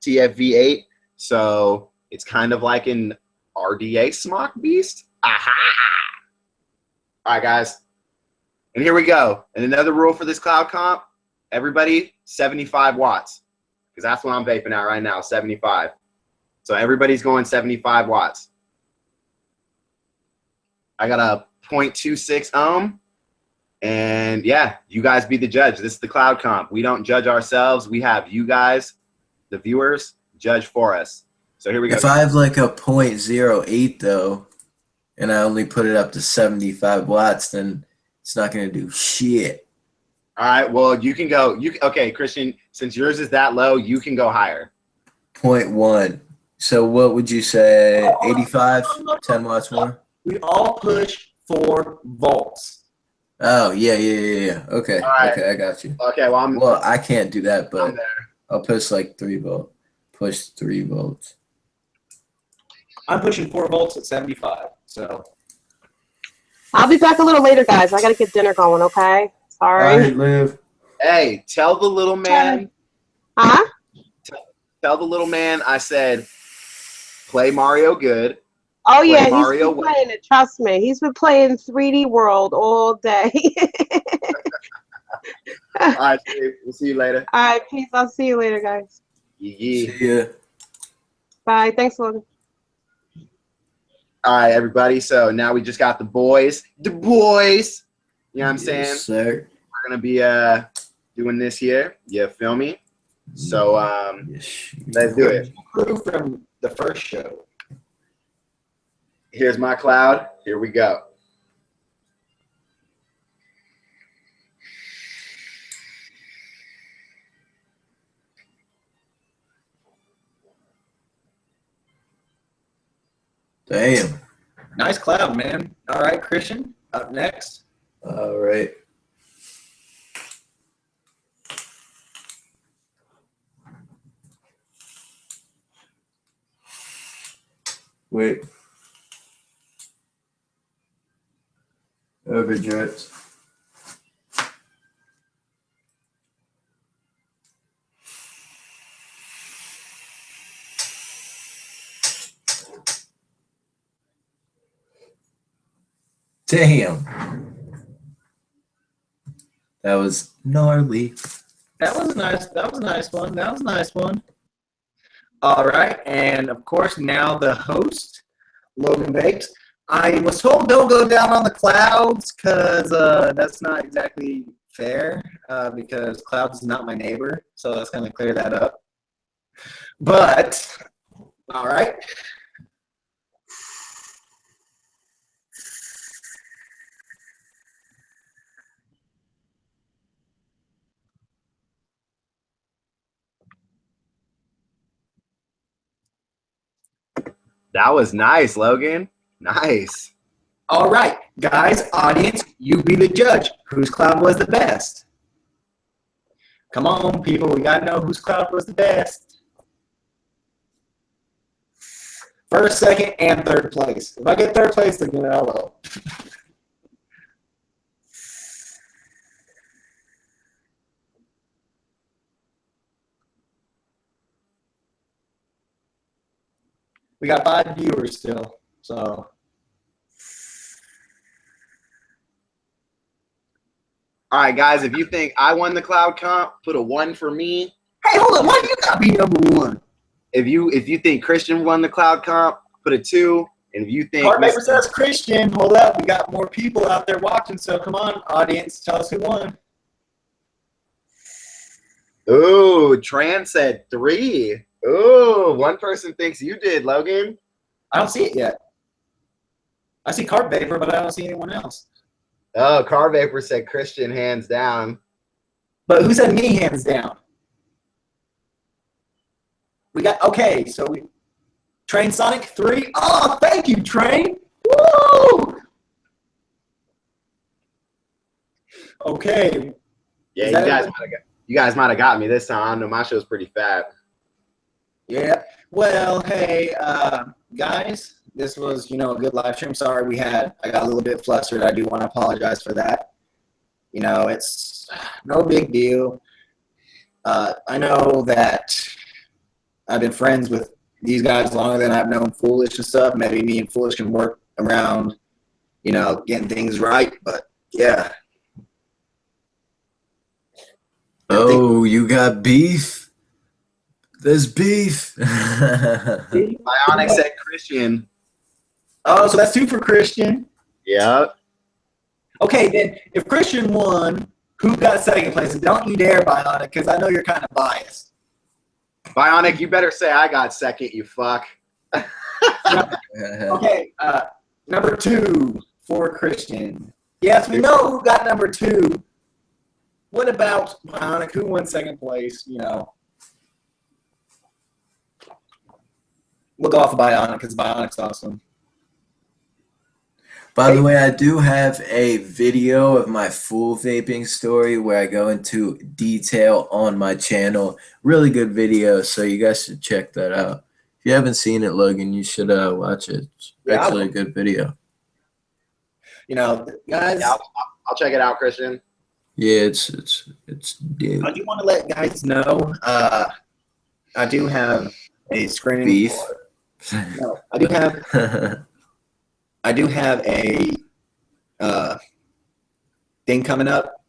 Speaker 4: TFV8. So it's kind of like an RDA smock beast. Aha! All right, guys. And here we go. And another rule for this cloud comp, everybody 75 watts. Because that's what I'm vaping at right now, 75. So everybody's going 75 watts. I got a 0.26 ohm. And yeah, you guys be the judge. This is the cloud comp. We don't judge ourselves. We have you guys, the viewers, judge for us. So here we go.
Speaker 1: If I have like a 0.08 though, and I only put it up to 75 watts, then it's not going to do shit.
Speaker 4: All right, well, you can go. Okay, Christian, since yours is that low, you can go higher.
Speaker 1: 0.1. So what would you say, 85, 10 watts more?
Speaker 8: We all push 4 volts.
Speaker 1: Oh, yeah. Okay,
Speaker 4: right.
Speaker 1: okay, I got you.
Speaker 4: Okay,
Speaker 1: Well, I can't do that,
Speaker 4: I'm
Speaker 1: but
Speaker 4: there.
Speaker 1: I'll push like 3 volt. Push 3 volts.
Speaker 8: I'm pushing 4 volts at 75. So
Speaker 3: I'll be back a little later, guys. I gotta get dinner going. Okay. Sorry.
Speaker 1: All right, Liv.
Speaker 4: Hey, tell the little man.
Speaker 3: Huh?
Speaker 4: Tell the little man I said, play Mario good.
Speaker 3: Oh yeah,
Speaker 4: Play Mario
Speaker 3: he's been playing it. Trust me, he's been playing 3D World all day.
Speaker 4: All right, Steve, we'll see you later.
Speaker 3: All right, peace. I'll see you later, guys.
Speaker 4: Yeah.
Speaker 1: See ya.
Speaker 3: Bye. Thanks, Logan.
Speaker 4: All right, everybody. So now we just got the boys. The boys. You know what I'm saying?
Speaker 1: Yes, sir.
Speaker 4: We're going to be doing this here. You feel me? So
Speaker 1: Yes.
Speaker 4: let's do it.
Speaker 8: crew from the first show.
Speaker 4: Here's my cloud. Here we go.
Speaker 1: Damn.
Speaker 8: Nice cloud, man. All right, Christian, up next.
Speaker 1: All right. Wait. Overdrive. Damn. That was gnarly.
Speaker 8: That was nice. That was a nice one. That was a nice one. All right, and of course now the host, Logan Bakes. I was told don't go down on the clouds because that's not exactly fair because Clouds is not my neighbor, so that's going to clear that up. But all right.
Speaker 4: That was nice, Logan. Nice.
Speaker 8: All right, guys, audience, you be the judge. Whose cloud was the best? Come on, people, we gotta know whose cloud was the best. First, second, and third place. If I get third place, then get an LO. We got 5 viewers still, so.
Speaker 4: All right, guys, if you think I won the cloud comp, put a 1 for me.
Speaker 8: Hey, hold on, why you gotta be number 1?
Speaker 4: If you think Christian won the cloud comp, put a 2. And if you think
Speaker 8: Hard paper says Christian. Hold up, we got more people out there watching, so come on, audience, tell us who won.
Speaker 4: Ooh, Tran said 3. Ooh, one person thinks you did, Logan.
Speaker 8: I don't see it yet. I see Card Paper, but I don't see anyone else.
Speaker 4: Oh, Car Vapor said Christian hands down.
Speaker 8: But who said me hands down? We got, okay, so we, Train Sonic 3. Oh, thank you, Train. Woo! Okay.
Speaker 4: Yeah,
Speaker 8: Is that
Speaker 4: you guys might have got me this time. I know my show's pretty fat.
Speaker 8: Yeah. Well, hey, guys, this was, a good live stream. Sorry I got a little bit flustered. I do want to apologize for that. You know, it's no big deal. I know that I've been friends with these guys longer than I've known Foolish and stuff. Maybe me and Foolish can work around, you know, getting things right. But yeah.
Speaker 1: Oh, you got beef? There's beef.
Speaker 4: Bionic said Christian.
Speaker 8: Oh, so that's 2 for Christian.
Speaker 4: Yeah.
Speaker 8: Okay, then if Christian won, who got second place? Don't you dare, Bionic, because I know you're kind of biased.
Speaker 4: Bionic, you better say I got second, you fuck.
Speaker 8: Okay, number 2 for Christian. Yes, we know who got number 2. What about Bionic? Who won second place? You know, we'll go off of Bionic because Bionic's awesome.
Speaker 1: By the way, I do have a video of my full vaping story where I go into detail on my channel. Really good video, so you guys should check that out. If you haven't seen it, Logan, you should watch it. It's actually a good video.
Speaker 8: You know, guys.
Speaker 4: Yeah, I'll check it out, Christian.
Speaker 1: Yeah, it's deep.
Speaker 8: I do want to let guys know. I do have a screening.
Speaker 1: Beef.
Speaker 8: No, I do have a thing coming up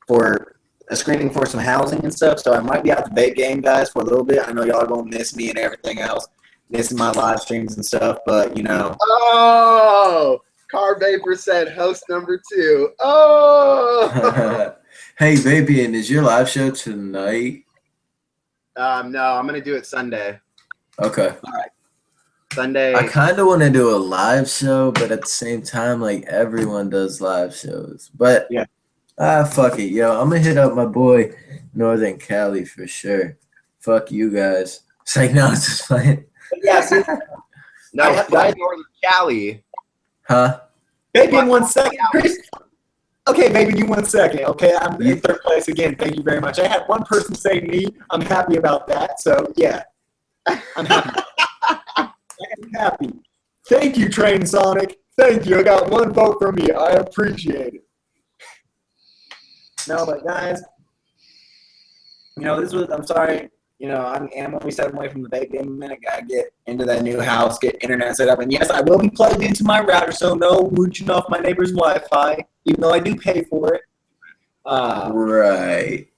Speaker 8: for a screening for some housing and stuff. So I might be out the vape game, guys, for a little bit. I know y'all gonna miss me and everything else, missing my live streams and stuff. But you know.
Speaker 4: Oh, Car Vapor said host number 2. Oh.
Speaker 1: Hey, Vapian, is your live show tonight?
Speaker 4: No, I'm gonna do it Sunday.
Speaker 1: Okay.
Speaker 4: All right. Sunday.
Speaker 1: I kind of want to do a live show, but at the same time, like everyone does live shows. But
Speaker 8: yeah,
Speaker 1: fuck it, yo. I'm gonna hit up my boy Northern Cali for sure. Fuck you guys. It's like no, it's just playing.
Speaker 8: Yeah, see,
Speaker 4: no, fuck Northern Cali.
Speaker 1: Huh?
Speaker 8: Baby, in 1 second, Chris. Okay, baby, you 1 second. Okay, I'm in third place again. Thank you very much. I had one person say me. I'm happy about that. So yeah, I'm happy. I'm happy. Thank you, Train Sonic. Thank you. I got 1 vote from you. I appreciate it. No, but guys, you know, I'm sorry. You know, I'm only 7 away from the vape game in a minute. Gotta get into that new house, get internet set up. And yes, I will be plugged into my router, so no mooching off my neighbor's Wi-Fi, even though I do pay for it.
Speaker 1: Right.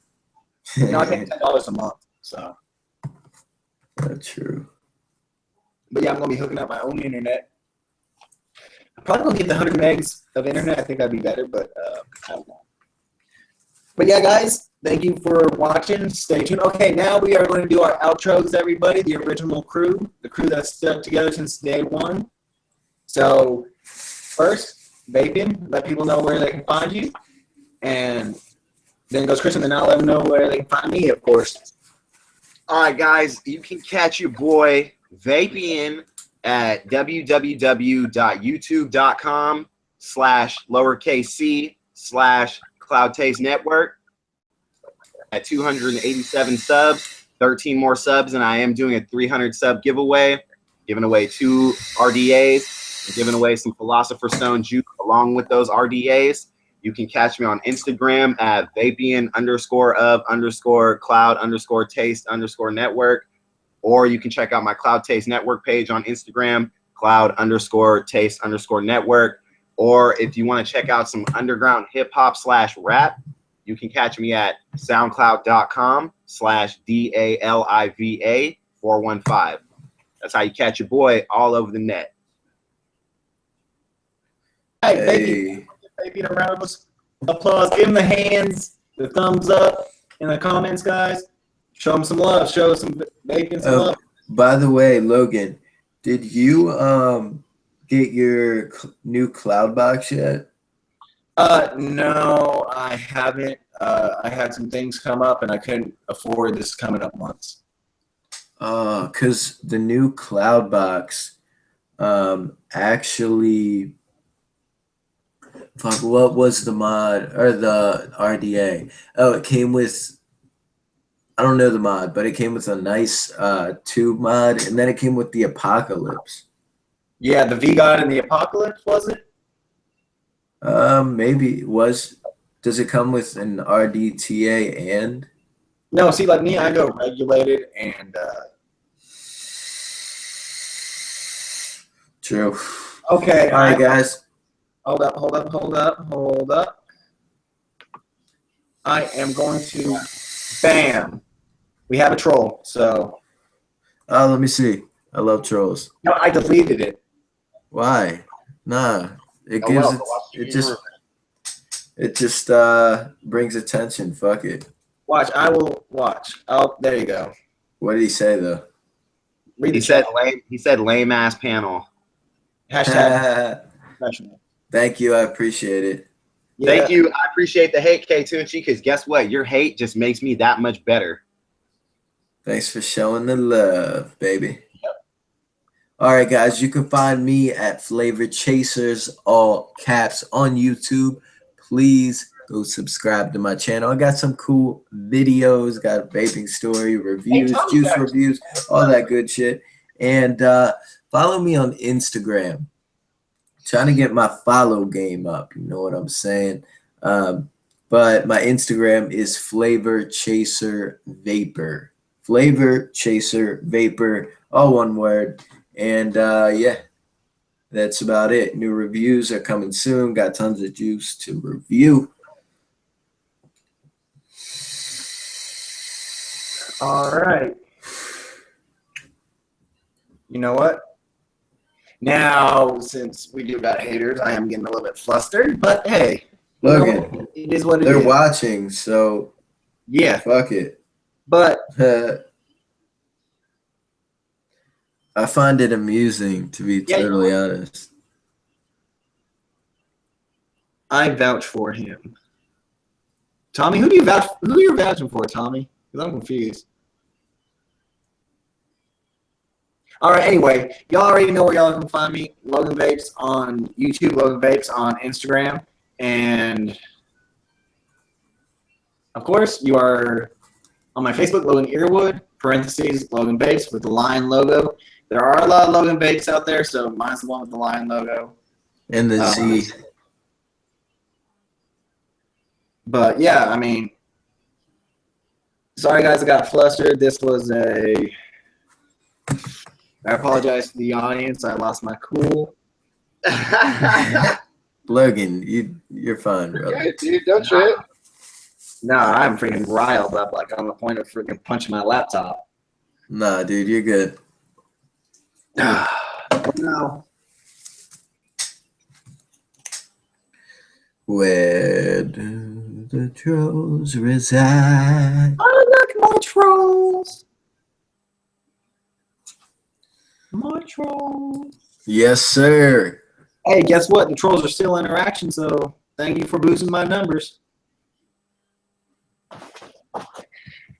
Speaker 8: You know, I pay $10 a month, so.
Speaker 1: That's true.
Speaker 8: But yeah, I'm gonna be hooking up my own internet. I'm probably gonna get the 100 megs of internet. I think that'd be better, but I don't know. But yeah, guys, thank you for watching. Stay tuned. Okay, now we are going to do our outros, everybody. The original crew, the crew that's stuck together since day 1. So first, Vaping, let people know where they can find you, and then goes Christian, and I'll let them know where they can find me, of course.
Speaker 4: All right, guys, you can catch your boy Vaping at www.youtube.com/c/Cloud Taste Network at 287 subs, 13 more subs, and I am doing a 300 sub giveaway, giving away 2 RDAs, and giving away some Philosopher's Stone juice along with those RDAs. You can catch me on Instagram at Vapien_of_Cloud_Taste_Network, or you can check out my Cloud Taste Network page on Instagram, Cloud_Taste_Network. Or if you want to check out some underground hip hop /rap, you can catch me at soundcloud.com/DALIVA415. That's how you catch your boy all over the net.
Speaker 8: Hey, thank you. Baby, a round of applause. Give him the hands, the thumbs up in the comments, guys. Show him some love. Show some bacon some love.
Speaker 1: By the way, Logan, did you get your new cloud box yet?
Speaker 8: No, I haven't. I had some things come up, and I couldn't afford this coming up months.
Speaker 1: Because the new cloud box actually, fuck, what was the mod or the RDA? Oh, it came with, I don't know the mod, but it came with a nice tube mod, and then it came with the Apocalypse.
Speaker 8: Yeah, the V-God and the Apocalypse, was it?
Speaker 1: Maybe it was. Does it come with an RDTA and?
Speaker 8: No, see, like me, I go regulated and
Speaker 1: True.
Speaker 8: okay.
Speaker 1: All right, guys.
Speaker 8: Hold up. I am going to, bam. We have a troll. So.
Speaker 1: Let me see. I love trolls.
Speaker 8: No, I deleted it.
Speaker 1: Why? Nah. It
Speaker 4: Oh,
Speaker 1: gives
Speaker 4: well,
Speaker 1: it just brings attention. Fuck it.
Speaker 8: Watch. I will watch. Oh, there you go.
Speaker 1: What did he say though?
Speaker 8: Read the
Speaker 4: He said
Speaker 8: chat.
Speaker 4: lame. He said lame ass panel.
Speaker 8: Hashtag professional.
Speaker 1: Thank you. I appreciate it.
Speaker 8: Yeah.
Speaker 4: Thank you. I appreciate the hate, K Tunchi, because guess what? Your hate just makes me that much better.
Speaker 1: Thanks for showing the love, baby. All right, guys, you can find me at Flavor Chasers, all caps, on YouTube. Please go subscribe to my channel. I got some cool videos, got a vaping story, reviews, juice reviews, all that good shit. And follow me on Instagram. Trying to get my follow game up, you know what I'm saying? But my Instagram is Flavor Chaser Vapor. Flavor Chaser Vapor, all one word. And yeah, that's about it. New reviews are coming soon. Got tons of juice to review.
Speaker 8: All right. You know what? Now, since we do got haters, I am getting a little bit flustered. But hey,
Speaker 1: Logan,
Speaker 8: it is what it is.
Speaker 1: they're watching, so
Speaker 8: yeah.
Speaker 1: fuck it.
Speaker 8: But
Speaker 1: I find it amusing, to be totally honest.
Speaker 8: I vouch for him. Tommy, who you vouching for, Tommy? Because I'm confused. All right, anyway, y'all already know where y'all can find me. Logan Vapes on YouTube, Logan Vapes on Instagram, and of course, you are on my Facebook, Logan Earwood, parentheses, Logan Vapes with the lion logo. There are a lot of Logan Vapes out there, so mine's the one with the lion logo.
Speaker 1: And the Z.
Speaker 8: But yeah, I mean, sorry guys, I got flustered. This was I apologize to the audience. I lost my cool.
Speaker 1: Logan, you're fine, brother.
Speaker 4: Yeah, dude, don't trip.
Speaker 8: No, I'm freaking riled up, like on the point of freaking punching my laptop.
Speaker 1: Nah, dude, you're good.
Speaker 8: No.
Speaker 1: Where do the trolls reside?
Speaker 8: I like my trolls. My trolls.
Speaker 1: Yes, sir.
Speaker 8: Hey, guess what? The trolls are still in interaction, so thank you for boosting my numbers.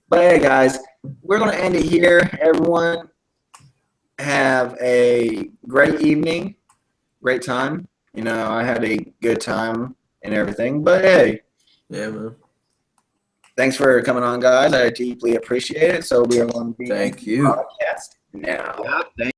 Speaker 8: But hey, guys, we're going to end it here. Everyone, have a great evening, great time. You know, I had a good time and everything. But hey,
Speaker 1: Yeah, man.
Speaker 8: thanks for coming on, guys. I deeply appreciate it. So we are going to be
Speaker 1: Thank you.
Speaker 8: podcast now.
Speaker 4: Yep, thank